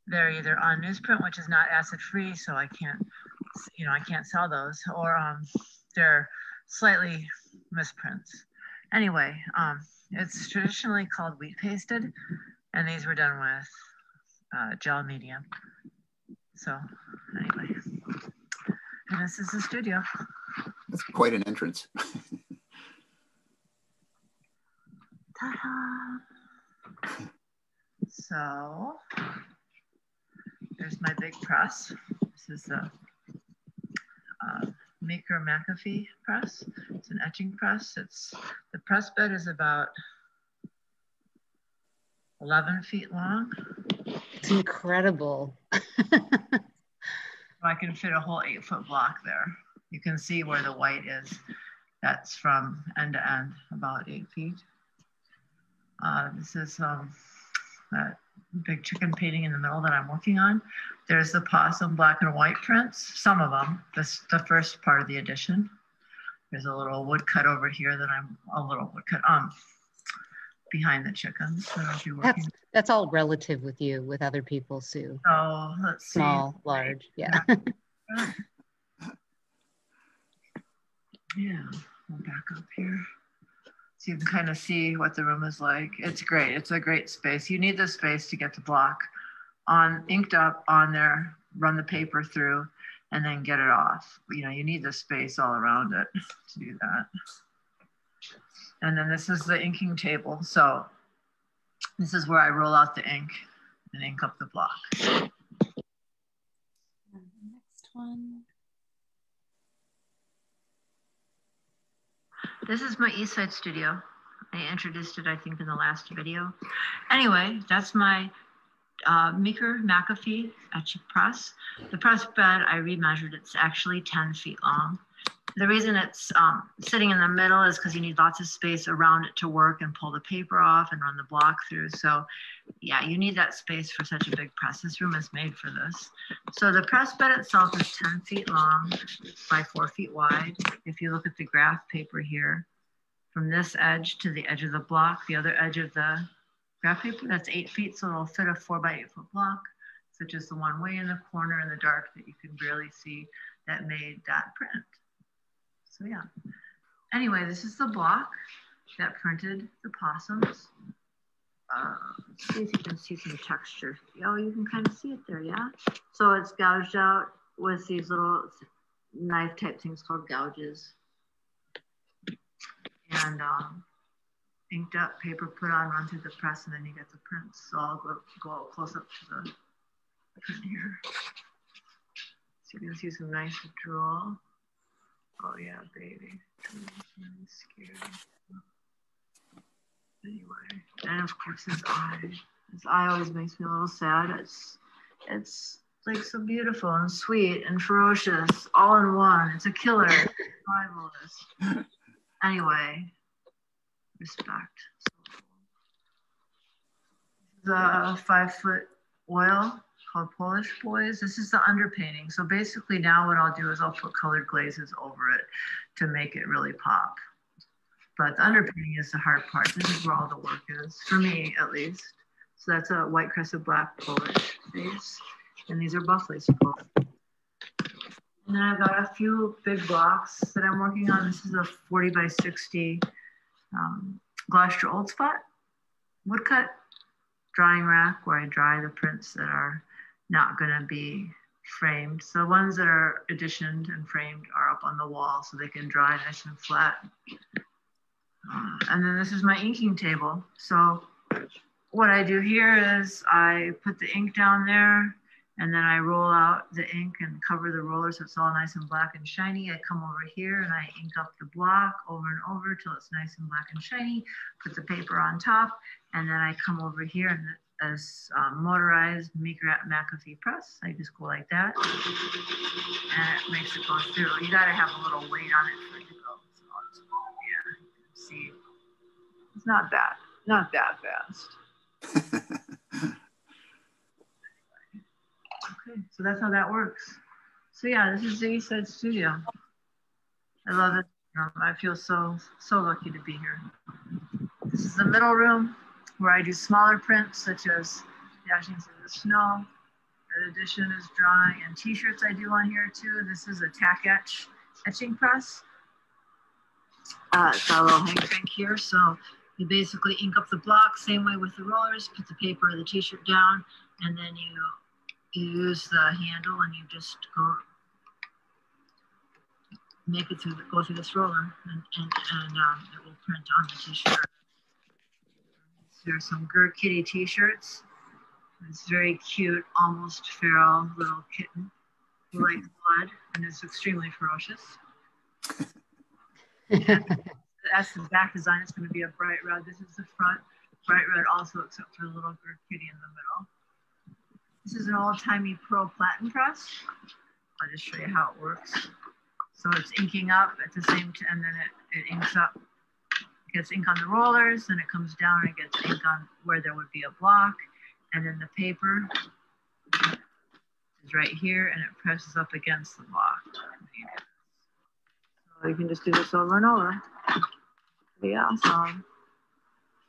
S5: they're either on newsprint, which is not acid-free, so I can't sell those, or they're slightly misprints. Anyway, it's traditionally called wheat pasted, and these were done with gel medium. So anyway, and this is the studio.
S4: That's quite an entrance.
S5: Ta-da! So there's my big press. This is the Maker McAfee press. It's an etching press. The press bed is about 11 feet long.
S1: It's incredible.
S5: I can fit a whole 8-foot block there. You can see where the white is. That's from end to end, about 8 feet. This is that big chicken painting in the middle that I'm working on. There's the possum black and white prints, some of them. This the first part of the edition. There's a little woodcut over here that behind the chickens that I'll be working.
S1: That's all relative with you, with other people, Sue.
S5: Oh, let's see.
S1: Small, large, yeah.
S5: Yeah, we'll back up here. So you can kind of see what the room is like. It's great. It's a great space. You need the space to get the block inked up on there, run the paper through, and then get it off. You know, you need the space all around it to do that. And then this is the inking table. So this is where I roll out the ink and ink up the block.
S2: And the next one.
S5: This is my East Side studio. I introduced it, I think, in the last video. Anyway, that's my Meeker McAfee etch press. The press bed, I remeasured, it's actually 10 feet long. The reason it's sitting in the middle is because you need lots of space around it to work and pull the paper off and run the block through. So yeah, you need that space for such a big press. This room is made for this. So the press bed itself is 10 feet long by 4 feet wide. If you look at the graph paper here, from this edge to the edge of the block, the other edge of the graph paper, that's 8 feet. So it'll fit a 4 by 8 foot block, such as the one way in the corner in the dark that you can barely see that made that print. So yeah, anyway, this is the block that printed the possums. Let's see if you can see some texture. Oh, you can kind of see it there, yeah? So it's gouged out with these little knife type things called gouges. And inked up, paper put on, run through the press, and then you get the prints. So I'll go close up to the print here. So you can see some nice drool. Oh yeah, baby. Scary. Anyway, and of course his eye. His eye always makes me a little sad. It's like so beautiful and sweet and ferocious, all in one. It's a killer. Survivalist. Anyway, respect. This is a 5-foot oil called Polish Boys. This is the underpainting. So basically now what I'll do is I'll put colored glazes over it to make it really pop. But the underpainting is the hard part. This is where all the work is, for me at least. So that's a white crested black Polish face. And these are buff lace pulp. And then I've got a few big blocks that I'm working on. This is a 40 by 60 Gloucester Old Spot woodcut drying rack where I dry the prints that are not going to be framed. So ones that are editioned and framed are up on the wall so they can dry nice and flat. And then this is my inking table. So what I do here is I put the ink down there and then I roll out the ink and cover the roller so it's all nice and black and shiny. I come over here and I ink up the block over and over till it's nice and black and shiny, put the paper on top, and then I come over here and as motorized Meeker McAfee press. I just go like that and it makes it go through. You gotta have a little weight on it for it to go. So it's, yeah, you can see it's not that fast. Okay, so that's how that works. So yeah, this is the East Side Studio. I love it. I feel so lucky to be here. This is the middle room where I do smaller prints such as Dashings in the Snow. That edition is drawing and t-shirts I do on here too. This is a tack etching press. It's got a little hang crank here. So you basically ink up the block, same way with the rollers, put the paper or the t-shirt down, and then you use the handle and you just make it go through this roller and it will print on the t-shirt. There's some Gur Kitty t-shirts. It's very cute, almost feral little kitten who likes blood and is extremely ferocious. That's the back design. It's going to be a bright red. This is the front, bright red also, except for the little Gur Kitty in the middle. This is an old-timey pearl platen press. I'll just show you how it works. So it's inking up at the same time, and then it inks up. It gets ink on the rollers, then it comes down and it gets ink on where there would be a block, and then the paper is right here, and it presses up against the block. So you can just do this over and over. Pretty awesome.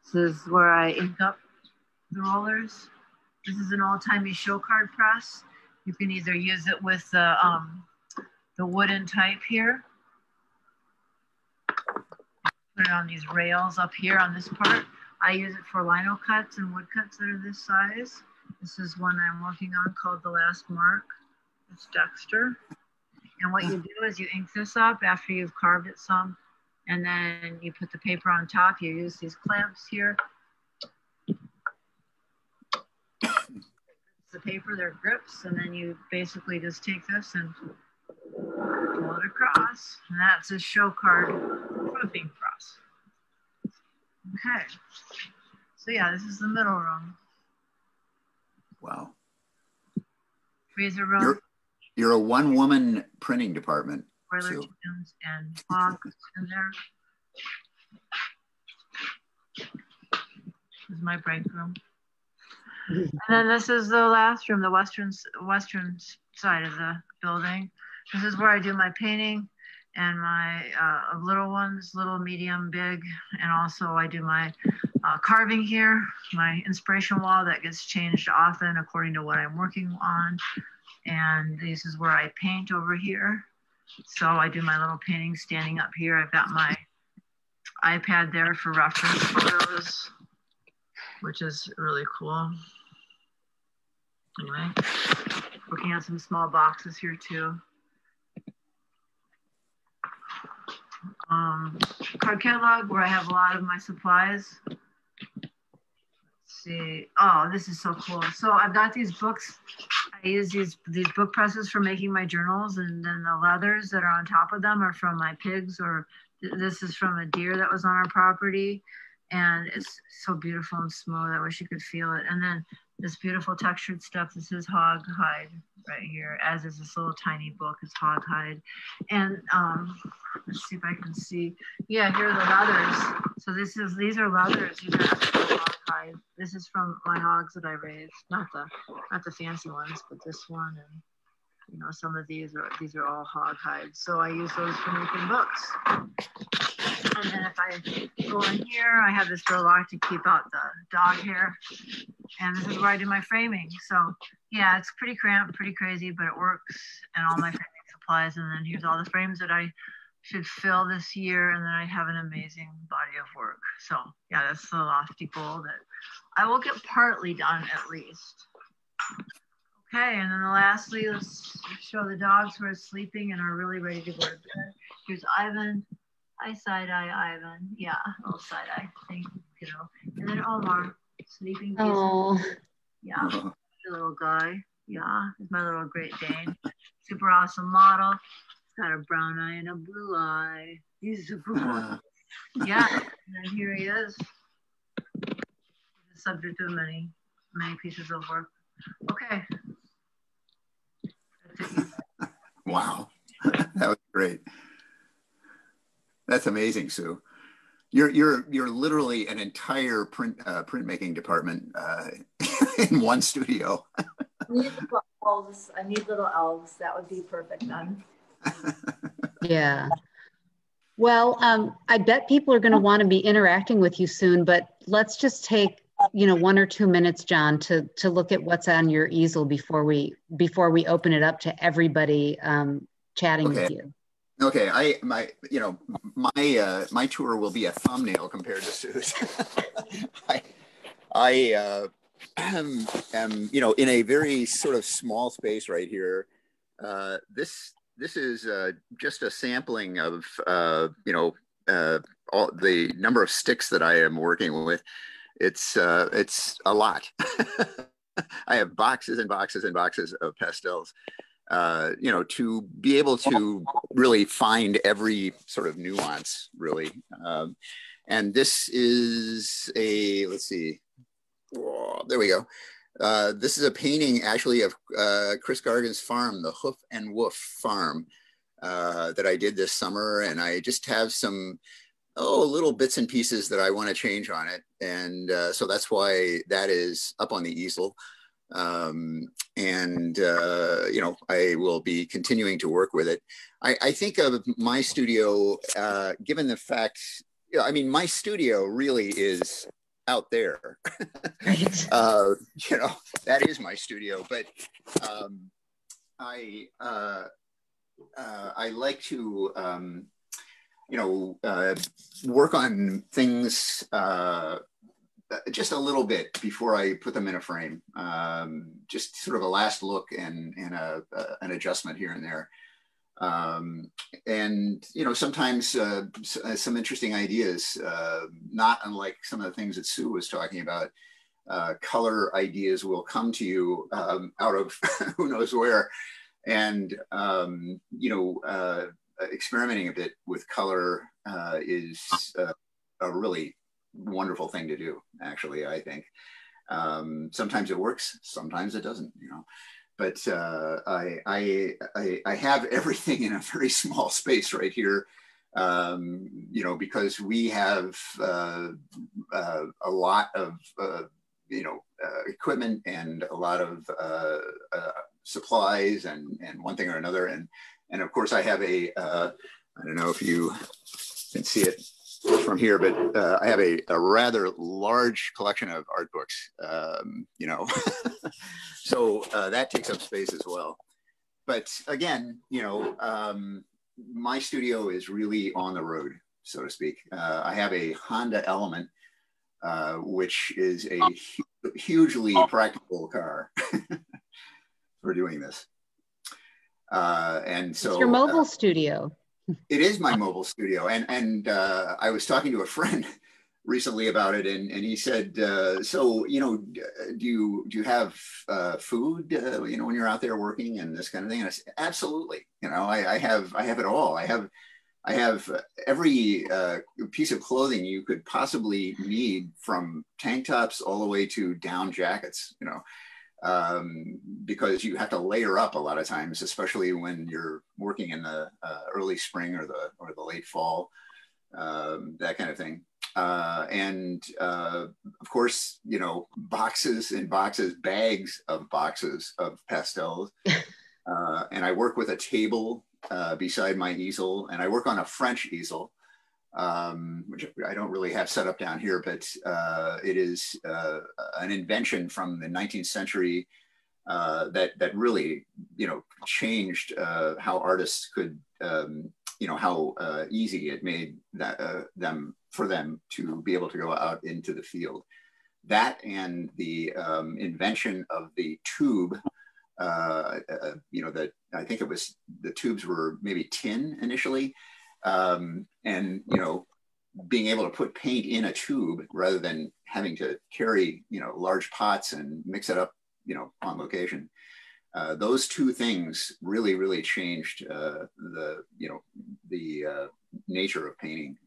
S5: This is where I ink up the rollers. This is an old-timey show card press. You can either use it with the wooden type here. Put it on these rails up here on this part. I use it for lino cuts and wood cuts that are this size. This is one I'm working on called The Last Mark. It's Dexter. And what you do is you ink this up after you've carved it some, and then you put the paper on top. You use these clamps here. The paper, they're grips, and then you basically just take this and pull it across, and that's a show card proofing press. Okay, so yeah, this is the middle room.
S4: Wow.
S5: Freezer room.
S4: You're a one-woman printing department.
S5: Broiler chickens and hogs in there. This is my break room. And then this is the last room, the western side of the building. This is where I do my painting and my little ones, little, medium, big, and also I do my carving here, my inspiration wall that gets changed often according to what I'm working on. And this is where I paint over here. So I do my little painting standing up here. I've got my iPad there for reference photos, which is really cool. Anyway, working on some small boxes here too. Card catalog where I have a lot of my supplies. Let's see. Oh, this is so cool. So I've got these books. I use these book presses for making my journals, and then the leathers that are on top of them are from my pigs, or this is from a deer that was on our property. And it's so beautiful and smooth. I wish you could feel it. And then this beautiful textured stuff. This is hog hide right here, as is this little tiny book. It's hog hide. And let's see if I can see. Yeah, here are the leathers. So these are leathers. These are hog hide. This is from my hogs that I raised. Not the fancy ones, but this one, and you know, some of these are all hog hide. So I use those for making books. And then if I go in here, I have this door lock to keep out the dog hair. And this is where I do my framing. So yeah, it's pretty cramped, pretty crazy, but it works. And all my framing supplies. And then here's all the frames that I should fill this year. And then I have an amazing body of work. So yeah, that's the lofty goal that I will get partly done at least. Okay, and then lastly, let's show the dogs who are sleeping and are really ready to go to bed. Here's Ivan. Hi, side-eye Ivan. Yeah, little side-eye thing, you know. And then Omar, sleeping peacefully.
S1: Oh.
S5: Yeah, the little guy. Yeah, he's my little Great Dane. Super awesome model. He's got a brown eye and a blue eye. He's super cool. Yeah, and then here he is. He's the subject of many pieces of work. Okay. That's it.
S4: Wow, that was great. That's amazing, Sue. You're literally an entire printmaking department in one studio.
S3: I need little elves. That would be perfect then.
S1: Yeah. Well, I bet people are going to want to be interacting with you soon, but let's just take 1 or 2 minutes, John, to look at what's on your easel before we open it up to everybody chatting with you.
S4: Okay, my tour will be a thumbnail compared to Sue's. I am in a very sort of small space right here. This is just a sampling of all the number of sticks that I am working with. It's a lot. I have boxes and boxes and boxes of pastels. To be able to really find every sort of nuance, really. And this is let's see, there we go. This is a painting actually of Chris Gargan's farm, the Hoof and Woof Farm, that I did this summer. And I just have some, little bits and pieces that I want to change on it. And so that's why that is up on the easel. I will be continuing to work with it. I think of my studio, given the fact, my studio really is out there.
S1: Right.
S4: That is my studio, but I like to, work on things just a little bit before I put them in a frame. Just sort of a last look and an adjustment here and there. Sometimes some interesting ideas, not unlike some of the things that Sue was talking about. Color ideas will come to you out of who knows where. And, experimenting a bit with color is a really wonderful thing to do, actually, I think. Sometimes it works, sometimes it doesn't, but I have everything in a very small space right here, because we have a lot of equipment and a lot of supplies and one thing or another, and of course I have I don't know if you can see it from here, but I have a rather large collection of art books, so that takes up space as well. But again, my studio is really on the road, so to speak. I have a Honda Element, which is a hugely practical car for doing this. And so
S1: it's your mobile studio.
S4: It is my mobile studio, and I was talking to a friend recently about it, and he said, "So do you have food when you're out there working and this kind of thing?" And I said, "Absolutely. I have it all. I have every piece of clothing you could possibly need, from tank tops all the way to down jackets. Because you have to layer up a lot of times, especially when you're working in the early spring or the late fall, that kind of thing. Of course, boxes and boxes, bags of boxes of pastels. And I work with a table beside my easel, and I work on a French easel, which I don't really have set up down here, but it is an invention from the 19th century that really, changed how artists could, how easy it made for them to be able to go out into the field. That and the invention of the tube, that I think it was, the tubes were maybe tin initially. And being able to put paint in a tube rather than having to carry large pots and mix it up on location. Those two things really changed the nature of painting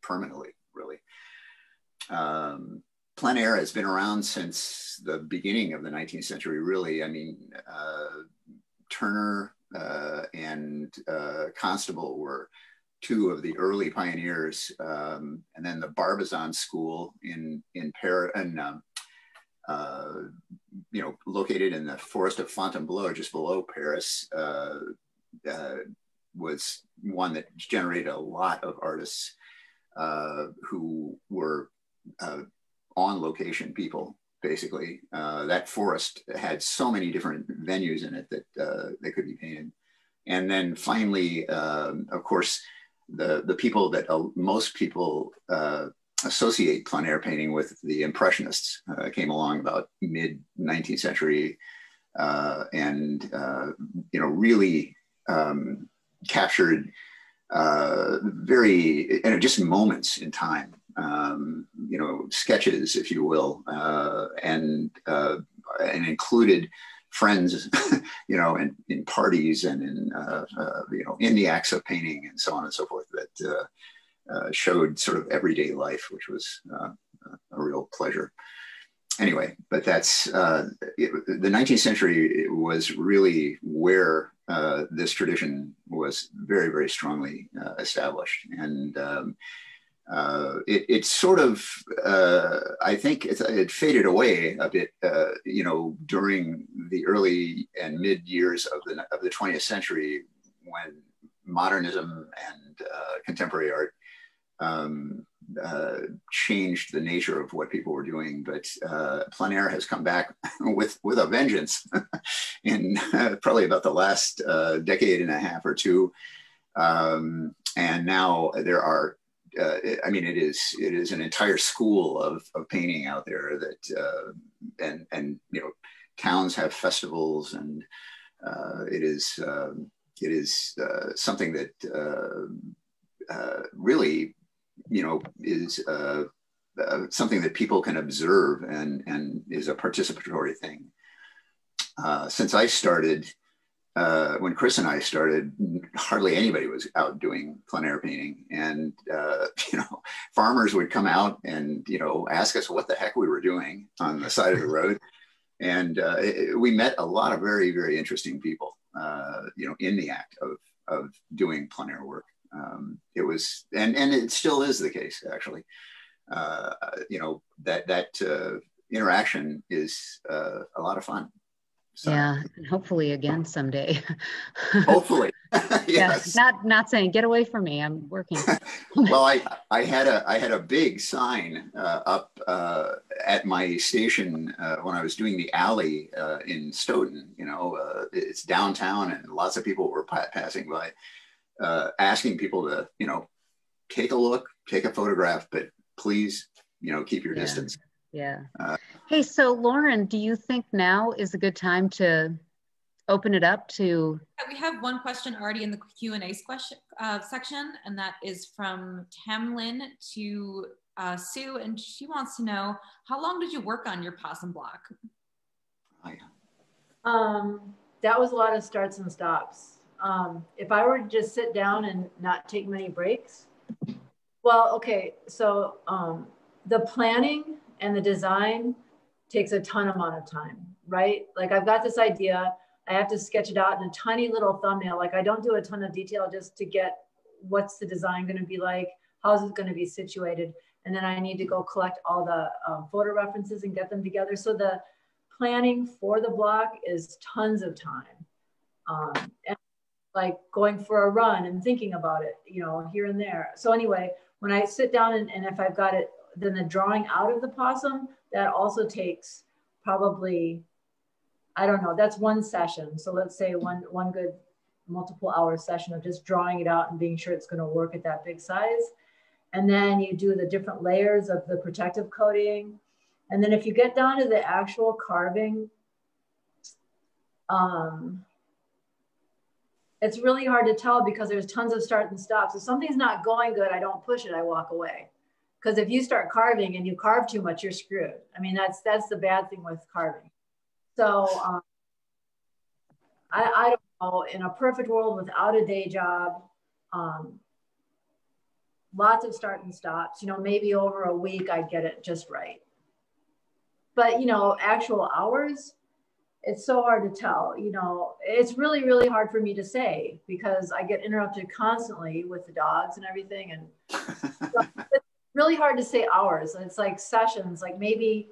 S4: permanently, really. Plein air has been around since the beginning of the 19th century, really. I mean, Turner and Constable were two of the early pioneers, and then the Barbizon School in Paris, and located in the forest of Fontainebleau, just below Paris, was one that generated a lot of artists who were on location people. Basically, that forest had so many different venues in it that they could be painted. And then finally, of course, the people that most people associate plein air painting with, the Impressionists, came along about mid 19th century, and really captured just moments in time. Sketches, if you will, and included friends, in parties and in the acts of painting and so on and so forth, that showed sort of everyday life, which was a real pleasure. anyway, but that's the 19th century was really where this tradition was very, very strongly established. And it sort of, I think it faded away a bit, you know, during the early and mid years of the 20th century, when modernism and contemporary art changed the nature of what people were doing. But plein air has come back with a vengeance in probably about the last decade and a half or two. And now there are, I mean, it is an entire school of painting out there that, and you know, towns have festivals, and it is something that really, you know, is something that people can observe and is a participatory thing. Since I started, when Chris and I started, hardly anybody was out doing plein air painting, and you know, farmers would come out and, you know, ask us what the heck we were doing on the side of the road, and we met a lot of very, very interesting people, you know, in the act of doing plein air work. It was, and it still is the case, actually. You know, that interaction is a lot of fun. So,
S1: yeah, and hopefully again someday.
S4: Hopefully, yes.
S1: Yeah, not saying get away from me. I'm working.
S4: Well, I had a big sign up at my station when I was doing the alley in Stoughton. You know, it's downtown, and lots of people were passing by, asking people to, you know, take a look, take a photograph, but please, you know, keep your distance.
S1: Yeah. Hey, so Lauren, do you think now is a good time to open it up to?
S2: We have one question already in the Q&A section, and that is from Tamlin to Sue, and she wants to know, how long did you work on your possum block?
S3: That was a lot of starts and stops. If I were to just sit down and not take many breaks, well, okay, so the planning and the design takes a ton amount of time, right? Like, I've got this idea, I have to sketch it out in a tiny little thumbnail. Like, I don't do a ton of detail just to get what's the design going to be like, how's it going to be situated, and then I need to go collect all the photo references and get them together. So the planning for the block is tons of time, and like going for a run and thinking about it, you know, here and there. So anyway, when I sit down and if I've got it, then the drawing out of the possum, that also takes probably, I don't know, that's one session. So let's say one good multiple hour session of just drawing it out and being sure it's going to work at that big size. And then you do the different layers of the protective coating. And then if you get down to the actual carving, it's really hard to tell because there's tons of start and stops. If something's not going good, I don't push it, I walk away. Because if you start carving and you carve too much, you're screwed. I mean, that's the bad thing with carving. So I don't know, in a perfect world without a day job, lots of start and stops, you know, maybe over a week I'd get it just right. But, you know, actual hours, it's so hard to tell. You know, it's really, really hard for me to say because I get interrupted constantly with the dogs and everything. And it's really hard to say hours. And it's like sessions, like maybe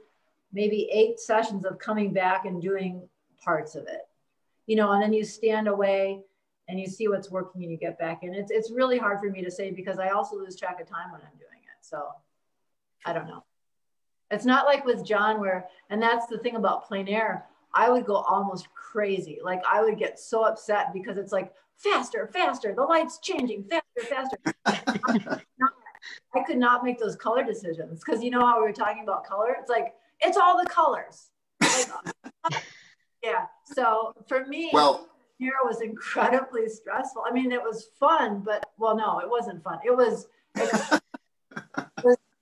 S3: 8 sessions of coming back and doing parts of it, you know, and then you stand away and you see what's working and you get back in. It's really hard for me to say because I also lose track of time when I'm doing it. So I don't know. It's not like with John where, and that's the thing about plein air, I would go almost crazy. Like I would get so upset because it's like faster, faster, the light's changing, faster, faster. I could not make those color decisions because you know how we were talking about color? It's like, it's all the colors. Like, yeah. So for me, well, plein air was incredibly stressful. I mean, it was fun, but well, no, it wasn't fun. It was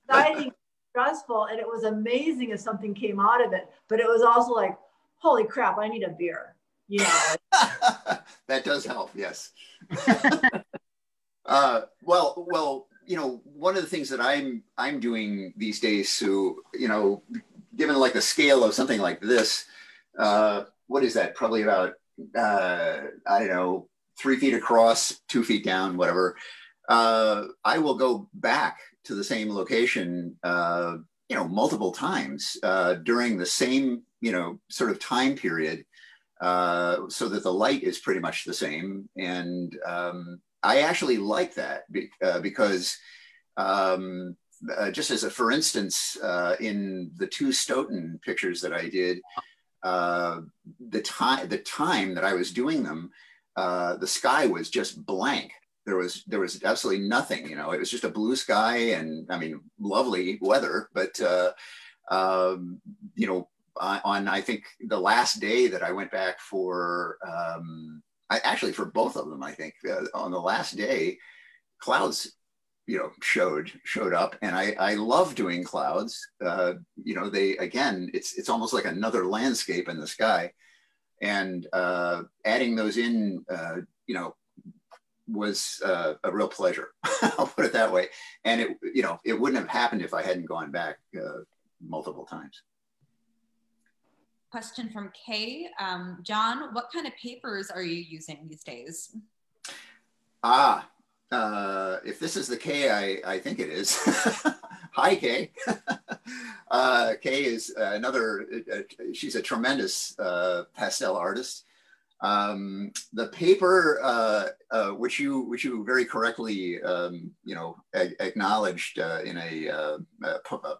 S3: exciting, stressful, and it was amazing if something came out of it. But it was also like, holy crap, I need a beer. You know.
S4: That does help, yes. Well, you know, one of the things that I'm doing these days, Sue, you know, given like the scale of something like this, what is that? Probably about, I don't know, 3 feet across, 2 feet down, whatever. I will go back to the same location, you know, multiple times during the same, you know, sort of time period, so that the light is pretty much the same. And I actually like that because just as a, for instance, in the 2 Stoughton pictures that I did, the time that I was doing them, the sky was just blank. There was absolutely nothing, you know, it was just a blue sky and, I mean, lovely weather, but, you know, on, I think the last day that I went back for, actually for both of them, I think on the last day, clouds, you know, showed up, and I love doing clouds. You know, they, again, it's almost like another landscape in the sky, and adding those in, you know, was a real pleasure. I'll put it that way. And it, you know, it wouldn't have happened if I hadn't gone back multiple times.
S2: Question from Kay. John, what kind of papers are you using these days?
S4: If this is the Kay, I think it is. Hi, Kay. Kay is another, she's a tremendous pastel artist. The paper, which you very correctly, you know, acknowledged in a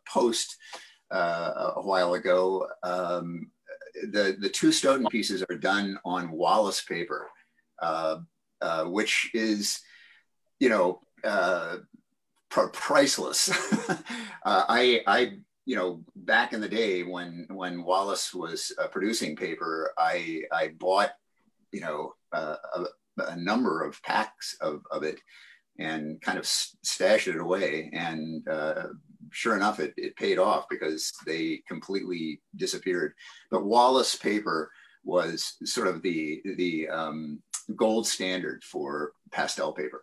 S4: post a while ago, the 2 Stoughton pieces are done on Wallace paper, which is, you know, priceless. I, you know, back in the day when Wallace was producing paper, I bought, you know, a number of packs of it and kind of stashed it away. And sure enough, it paid off because they completely disappeared. But Wallace paper was sort of the gold standard for pastel paper.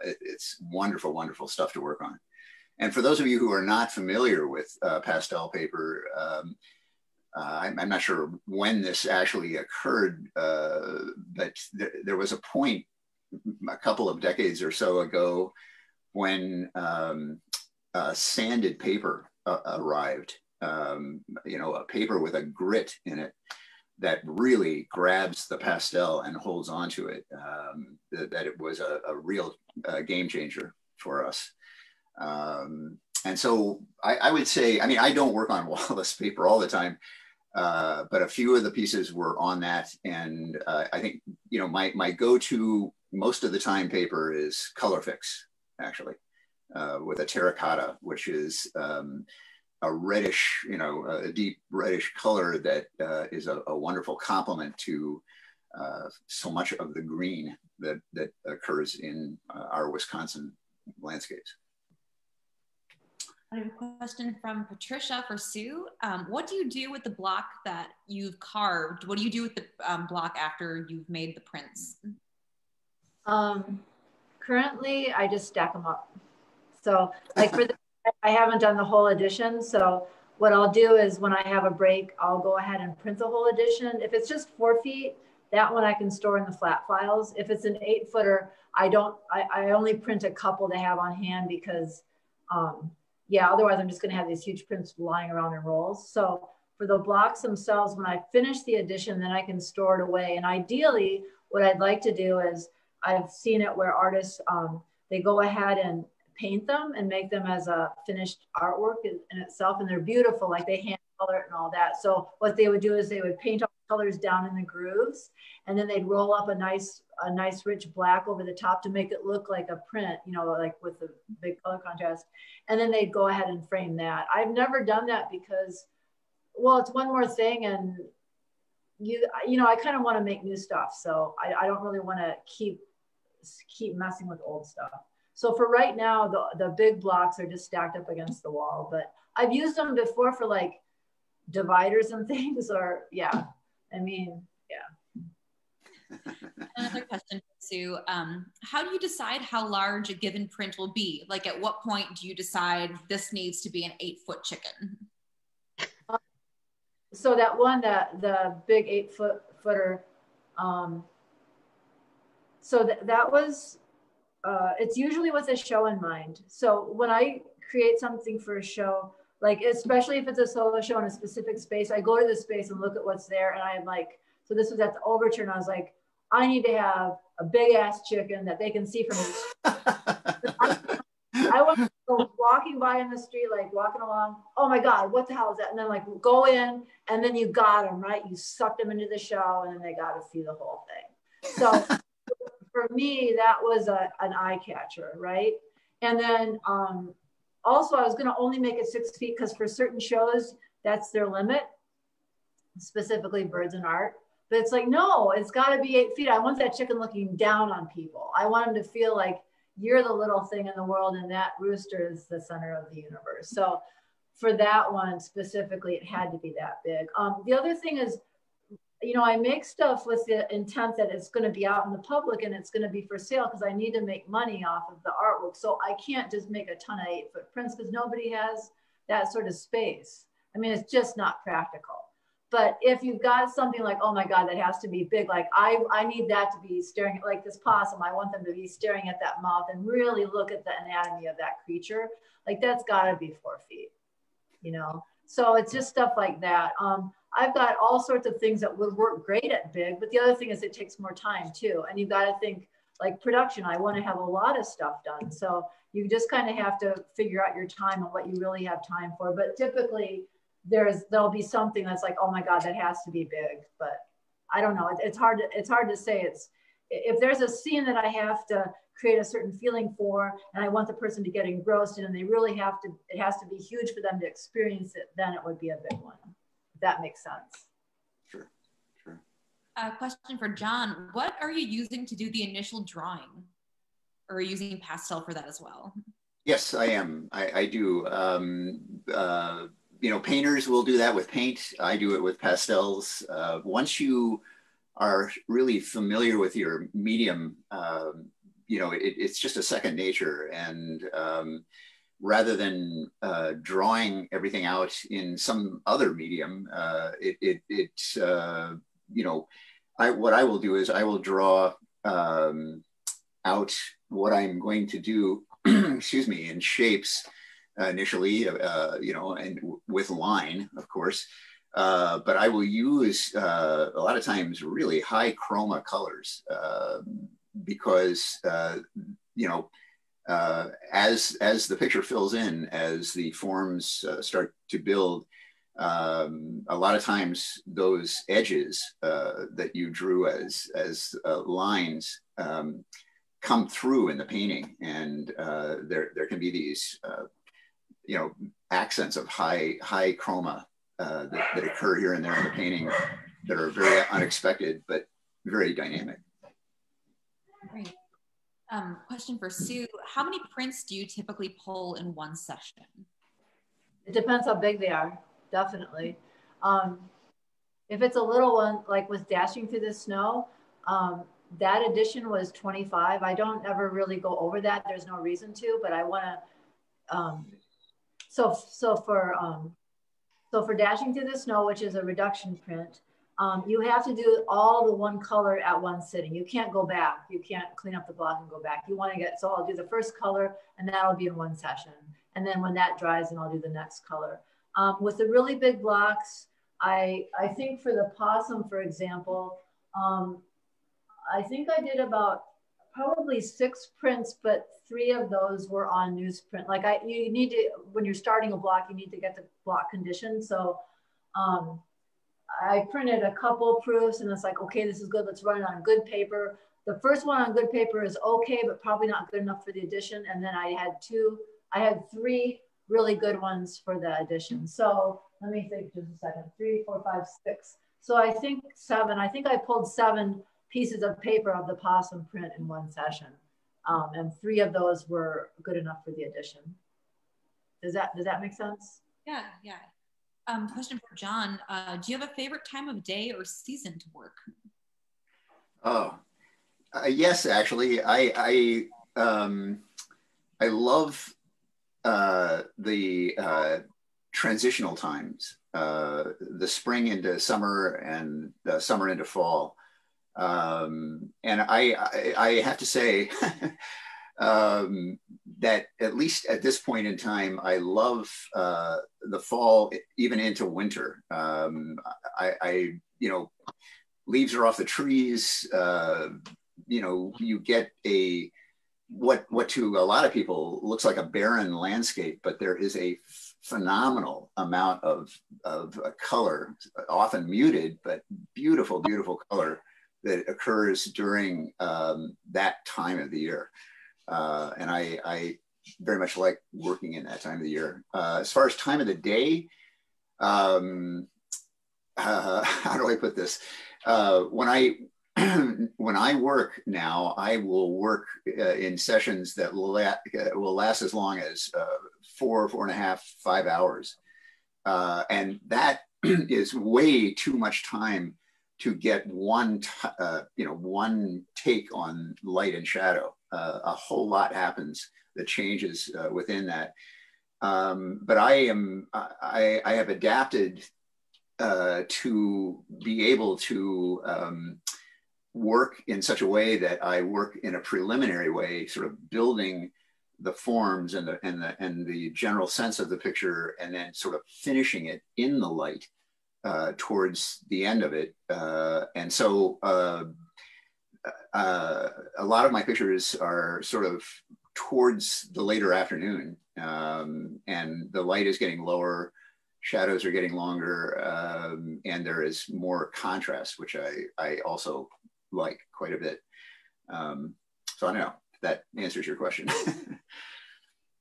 S4: It's wonderful, wonderful stuff to work on. And for those of you who are not familiar with pastel paper, I'm not sure when this actually occurred, but there was a point a couple of decades or so ago when sanded paper arrived, you know, a paper with a grit in it that really grabs the pastel and holds onto it, that it was a real game changer for us. And so I would say, I mean, I don't work on Wallace paper all the time, but a few of the pieces were on that. And I think, you know, my go-to most of the time paper is Color Fix, actually, with a terracotta, which is a reddish, you know, a deep reddish color that is a wonderful complement to so much of the green that occurs in our Wisconsin landscapes.
S2: I have a question from Patricia for Sue. What do you do with the block that you've carved? What do you do with the block after you've made the prints?
S3: Currently, I just stack them up. So like for the, I haven't done the whole edition. So what I'll do is when I have a break, I'll go ahead and print the whole edition. If it's just 4 feet, that one I can store in the flat files. If it's an 8-footer, I only print a couple to have on hand because, yeah, otherwise I'm just gonna have these huge prints lying around in rolls. So for the blocks themselves, when I finish the edition, then I can store it away. And ideally, what I'd like to do is, I've seen it where artists, they go ahead and paint them and make them as a finished artwork in itself. And they're beautiful, like they hand color it and all that. So what they would do is they would paint all the colors down in the grooves, and then they'd roll up a nice rich black over the top to make it look like a print, you know, like with the big color contrast. And then they'd go ahead and frame that. I've never done that because, well, it's one more thing, and you know, I kind of want to make new stuff. So I don't really want to keep messing with old stuff. So for right now, the big blocks are just stacked up against the wall, but I've used them before for like dividers and things, or yeah, I mean, yeah.
S2: Another question for Sue. How do you decide how large a given print will be? Like at what point do you decide this needs to be an 8-foot chicken?
S3: so that one, the big 8-footer, so that was, it's usually with a show in mind. So when I create something for a show, like especially if it's a solo show in a specific space, I go to the space and look at what's there, and I'm like, so this was at the Overture, and I was like, I need to have a big ass chicken that they can see from me. I want to go walking by in the street, like walking along. Oh my God, what the hell is that? And then like go in, and then you got them, right? You suck them into the show, and then they got to see the whole thing. So for me, that was an eye catcher, right? And then also I was going to only make it 6 feet because for certain shows, that's their limit, specifically Birds and Art. But it's like, no, it's got to be 8 feet. I want that chicken looking down on people. I want them to feel like you're the little thing in the world and that rooster is the center of the universe. So for that one specifically, it had to be that big. The other thing is, you know, I make stuff with the intent that it's going to be out in the public and it's going to be for sale because I need to make money off of the artwork. So I can't just make a ton of 8-foot prints because nobody has that sort of space. I mean, it's just not practical. But if you've got something like, oh my God, that has to be big, like I need that to be staring at, like this possum, I want them to be staring at that mouth and really look at the anatomy of that creature. Like that's gotta be 4 feet, you know? So it's just stuff like that. I've got all sorts of things that would work great at big, but the other thing is it takes more time too. And you've got to think like production, I want to have a lot of stuff done. So you just kind of have to figure out your time and what you really have time for. But typically there'll be something that's like, oh my God, that has to be big. But I don't know. It's hard to say. If there's a scene that I have to create a certain feeling for, and I want the person to get engrossed in, and they really have to, it has to be huge for them to experience it, then it would be a big one. If that makes sense.
S4: Sure, sure.
S2: A question for John. What are you using to do the initial drawing? Or are you using pastel for that as well?
S4: Yes, I am. I do. You know, painters will do that with paint. I do it with pastels. Once you are really familiar with your medium, you know, it's just a second nature. And rather than drawing everything out in some other medium, you know, what I will do is I will draw out what I'm going to do, excuse me, in shapes initially, you know, and with line, of course. But I will use a lot of times really high chroma colors because, you know, as the picture fills in, as the forms start to build, a lot of times those edges that you drew as lines come through in the painting, and there can be these you know, accents of high chroma that occur here and there in the painting that are very unexpected but very dynamic.
S2: Great. Question for Sue. How many prints do you typically pull in one session?
S3: It depends how big they are, definitely. If it's a little one, like with Dashing Through the Snow, that edition was 25. I don't ever really go over that. There's no reason to, but I want to, so for Dashing Through the Snow, which is a reduction print, you have to do all the one color at one sitting. You can't go back. You can't clean up the block and go back. You want to get, so I'll do the first color and that'll be in one session. And then when that dries, then I'll do the next color. With the really big blocks, I think for the possum, for example, I think I did about probably 6 prints, but 3 of those were on newsprint. Like you need to, when you're starting a block, you need to get the block condition. So I printed a couple proofs and it's like, okay, this is good. Let's run it on good paper. The first one on good paper is okay, but probably not good enough for the edition. And then I had 3 really good ones for the edition. So let me think just a second, 3, 4, 5, 6. So I think 7, I think I pulled 7 pieces of paper of the possum print in one session. And 3 of those were good enough for the edition. Does that make sense?
S2: Yeah, yeah. Question for John. Do you have a favorite time of day or season to work?
S4: Oh, yes, actually. I love the transitional times, the spring into summer and the summer into fall. And I have to say that at least at this point in time, I love the fall even into winter. You know, leaves are off the trees. You know, you get what to a lot of people looks like a barren landscape, but there is a phenomenal amount of color, often muted, but beautiful, beautiful color that occurs during that time of the year. And I very much like working in that time of the year. As far as time of the day, how do I put this? When I work now, I will work in sessions that will last as long as 4.5, 5 hours. And that is way too much time to get one take on light and shadow. A whole lot happens that changes within that. But I have adapted to be able to work in such a way that I work in a preliminary way, sort of building the forms and the general sense of the picture, and then sort of finishing it in the light towards the end of it. And so a lot of my pictures are sort of towards the later afternoon, and the light is getting lower, shadows are getting longer, and there is more contrast, which I also like quite a bit. So I don't know if that answers your question.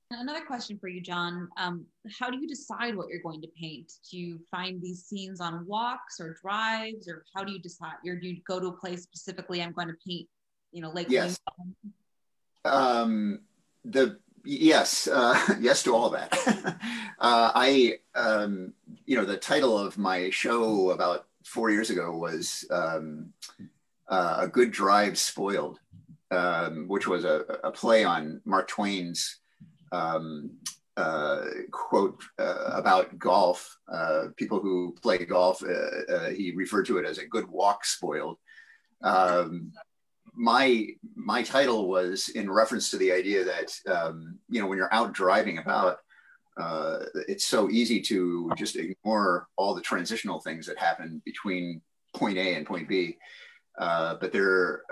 S2: Another question for you, John. How do you decide what you're going to paint? Do you find these scenes on walks or drives, or how do you decide? Or do you go to a place specifically, I'm going to paint, you know, Lake
S4: Yes. Yes, yes to all that. You know, the title of my show about 4 years ago was A Good Drive Spoiled, which was a play on Mark Twain's quote about golf. People who play golf, he referred to it as a good walk spoiled. My title was in reference to the idea that, you know, when you're out driving about, it's so easy to just ignore all the transitional things that happen between point A and point B. But there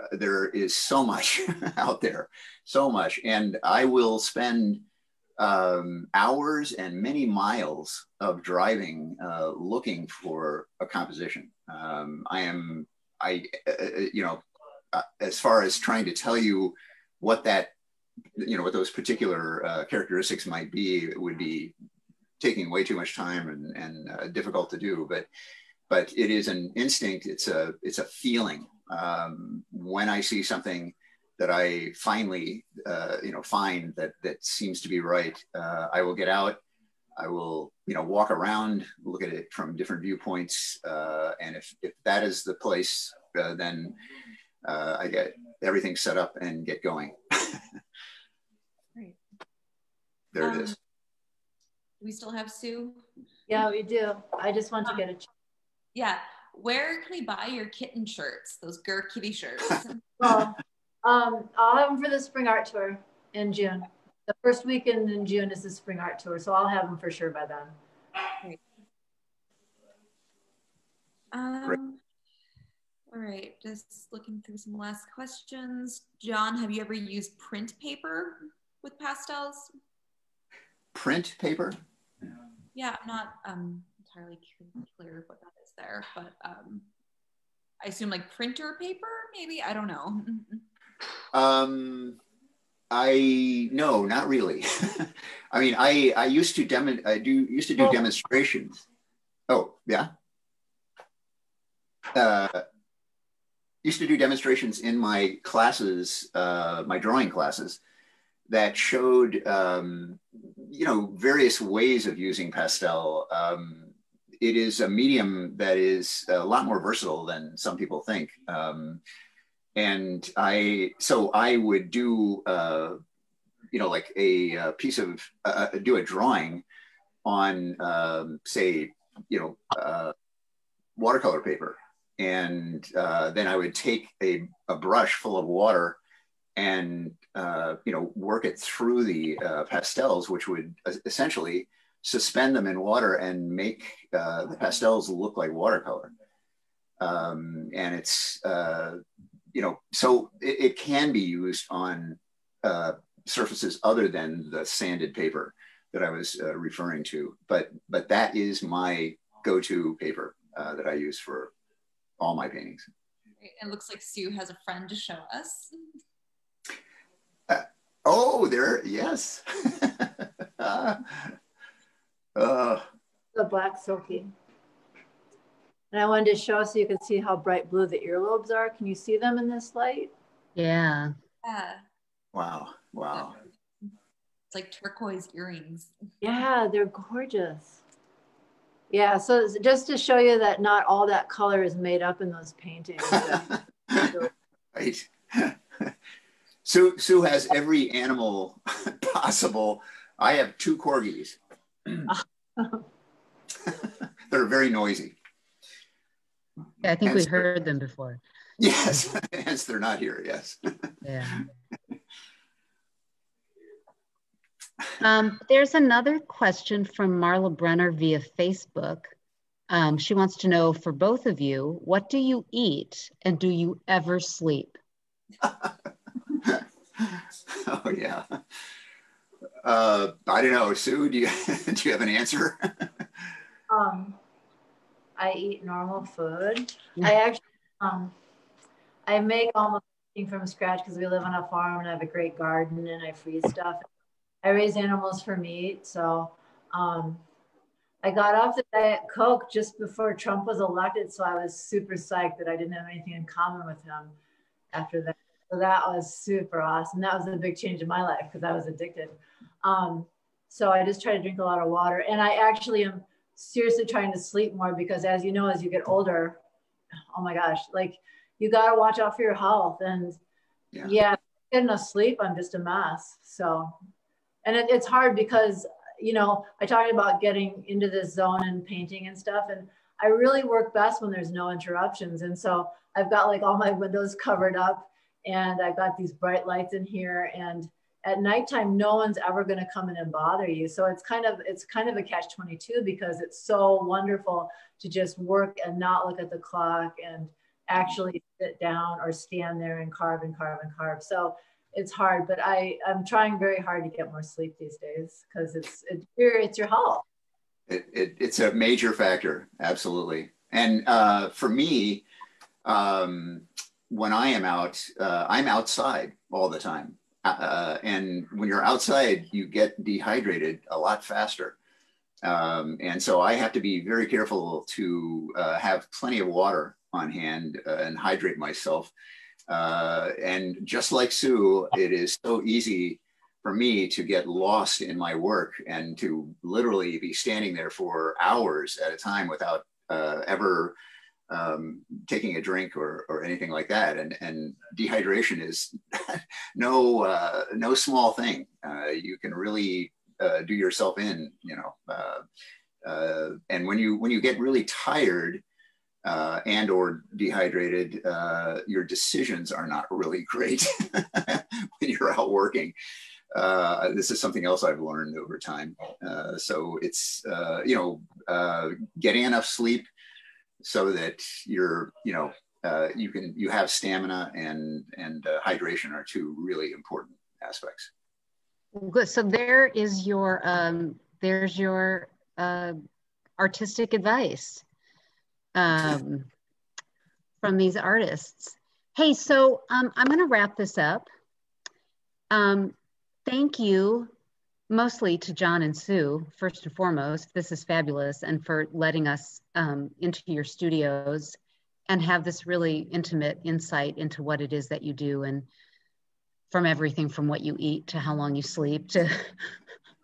S4: is so much out there, so much. And I will spend hours and many miles of driving looking for a composition. You know, as far as trying to tell you what that, you know, what those particular characteristics might be, it would be taking way too much time and difficult to do. But it is an instinct. It's a feeling. When I see something that I finally, you know, find that seems to be right, I will get out. I will, you know, walk around, look at it from different viewpoints, and if that is the place, then I get everything set up and get going.
S2: Great.
S4: There it is.
S2: Do we still have Sue?
S3: Yeah, we do. I just want to get a.
S2: Yeah. Where can we buy your kitten shirts? Those Gur Kitty shirts.
S3: Well, I'll have them for the spring art tour in June. The first weekend in June is the spring art tour, so I'll have them for sure by then.
S2: Great. All right, just looking through some last questions. John, have you ever used print paper with pastels?
S4: Print paper?
S2: Yeah, I'm not entirely clear what that is there, but I assume like printer paper, maybe? I don't know.
S4: No, not really. I mean, I used to do demonstrations. Oh, yeah. Used to do demonstrations in my classes, my drawing classes, that showed, you know, various ways of using pastel. It is a medium that is a lot more versatile than some people think. And so I would do, you know, like a piece of, do a drawing on, say, watercolor paper. And then I would take a brush full of water and, work it through the pastels, which would essentially suspend them in water and make the pastels look like watercolor. And it's, so it can be used on surfaces other than the sanded paper that I was referring to. But that is my go-to paper that I use for all my paintings.
S2: It looks like Sue has a friend to show us.
S4: Yes.
S3: The black silky. And I wanted to show so you can see how bright blue the earlobes are. Can you see them in this light?
S1: Yeah.
S2: Yeah.
S4: Wow.
S2: It's like turquoise earrings.
S3: Yeah, they're gorgeous. Yeah, so just to show you that not all that color is made up in those paintings.
S4: Right. Sue has every animal possible. I have 2 corgis. They're very noisy.
S1: Yeah, I think we've heard them before.
S4: Yes, hence they're not here, yes.
S1: Yeah. There's another question from Marla Brenner via Facebook. She wants to know, for both of you, what do you eat and do you ever sleep?
S4: Oh, yeah. I don't know. Sue, do you have an answer?
S3: I eat normal food. I actually, I make almost everything from scratch because we live on a farm and I have a great garden and I freeze stuff. I raise animals for meat. So I got off the Diet Coke just before Trump was elected. So I was super psyched that I didn't have anything in common with him after that. So that was super awesome. That was a big change in my life because I was addicted. So I just try to drink a lot of water. And I actually am seriously trying to sleep more because, as you know, as you get older, oh my gosh, like you got to watch out for your health. And yeah, getting enough sleep, I'm just a mess. So, and it's hard because, I talked about getting into this zone and painting and stuff. And I really work best when there's no interruptions. And so I've got like all my windows covered up and I've got these bright lights in here. And at nighttime, no one's ever going to come in and bother you. So it's kind of a catch-22 because it's so wonderful to just work and not look at the clock and actually sit down or stand there and carve and carve and carve. So it's hard, but I'm trying very hard to get more sleep these days because it's your health.
S4: It's a major factor, absolutely. And for me, when I am out, I'm outside all the time. And when you're outside, you get dehydrated a lot faster. And so I have to be very careful to have plenty of water on hand and hydrate myself. And just like Sue, it is so easy for me to get lost in my work and to literally be standing there for hours at a time without ever taking a drink or anything like that. And dehydration is no small thing. You can really do yourself in, and when you get really tired and or dehydrated, your decisions are not really great when you're out working. This is something else I've learned over time. So it's, getting enough sleep so that you're, you have stamina and hydration are 2 really important aspects.
S1: Good. So there's your artistic advice from these artists. Hey, so I'm going to wrap this up. Thank you mostly to John and Sue, first and foremost. This is fabulous, and for letting us into your studios and have this really intimate insight into what it is that you do, and from everything from what you eat to how long you sleep to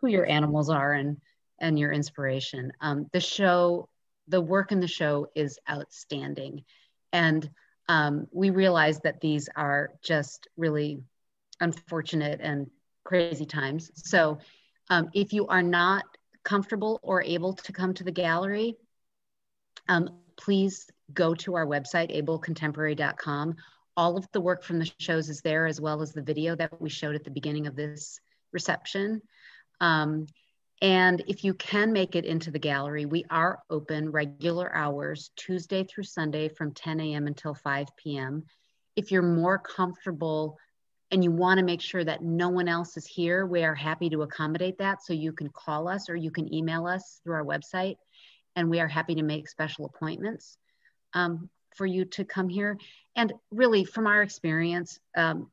S1: who your animals are and your inspiration. The work in the show is outstanding. And we realize that these are just really unfortunate and crazy times. So if you are not comfortable or able to come to the gallery, please go to our website, abelcontemporary.com. All of the work from the shows is there, as well as the video that we showed at the beginning of this reception. And if you can make it into the gallery, we are open regular hours, Tuesday through Sunday from 10 a.m. until 5 p.m. If you're more comfortable and you want to make sure that no one else is here, we are happy to accommodate that. So you can call us or you can email us through our website, and we are happy to make special appointments for you to come here. And really, from our experience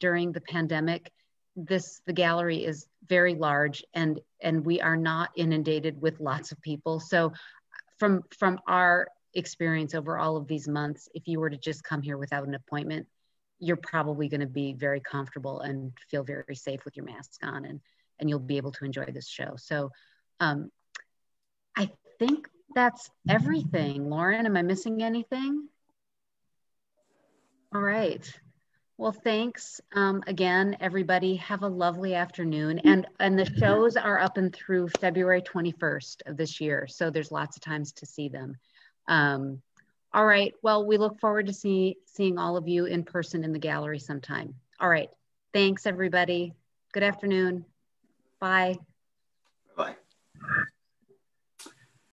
S1: during the pandemic, the gallery is very large, and we are not inundated with lots of people. So from our experience over all of these months, if you were to just come here without an appointment, you're probably going to be very comfortable and feel very safe with your mask on, and you'll be able to enjoy this show. So I think that's everything. Lauren, am I missing anything? All right. Well, thanks again, everybody. Have a lovely afternoon. And the shows are up and through February 21st of this year. So there's lots of times to see them. All right. Well, we look forward to seeing all of you in person in the gallery sometime. All right. Thanks, everybody. Good afternoon. Bye.
S4: Bye.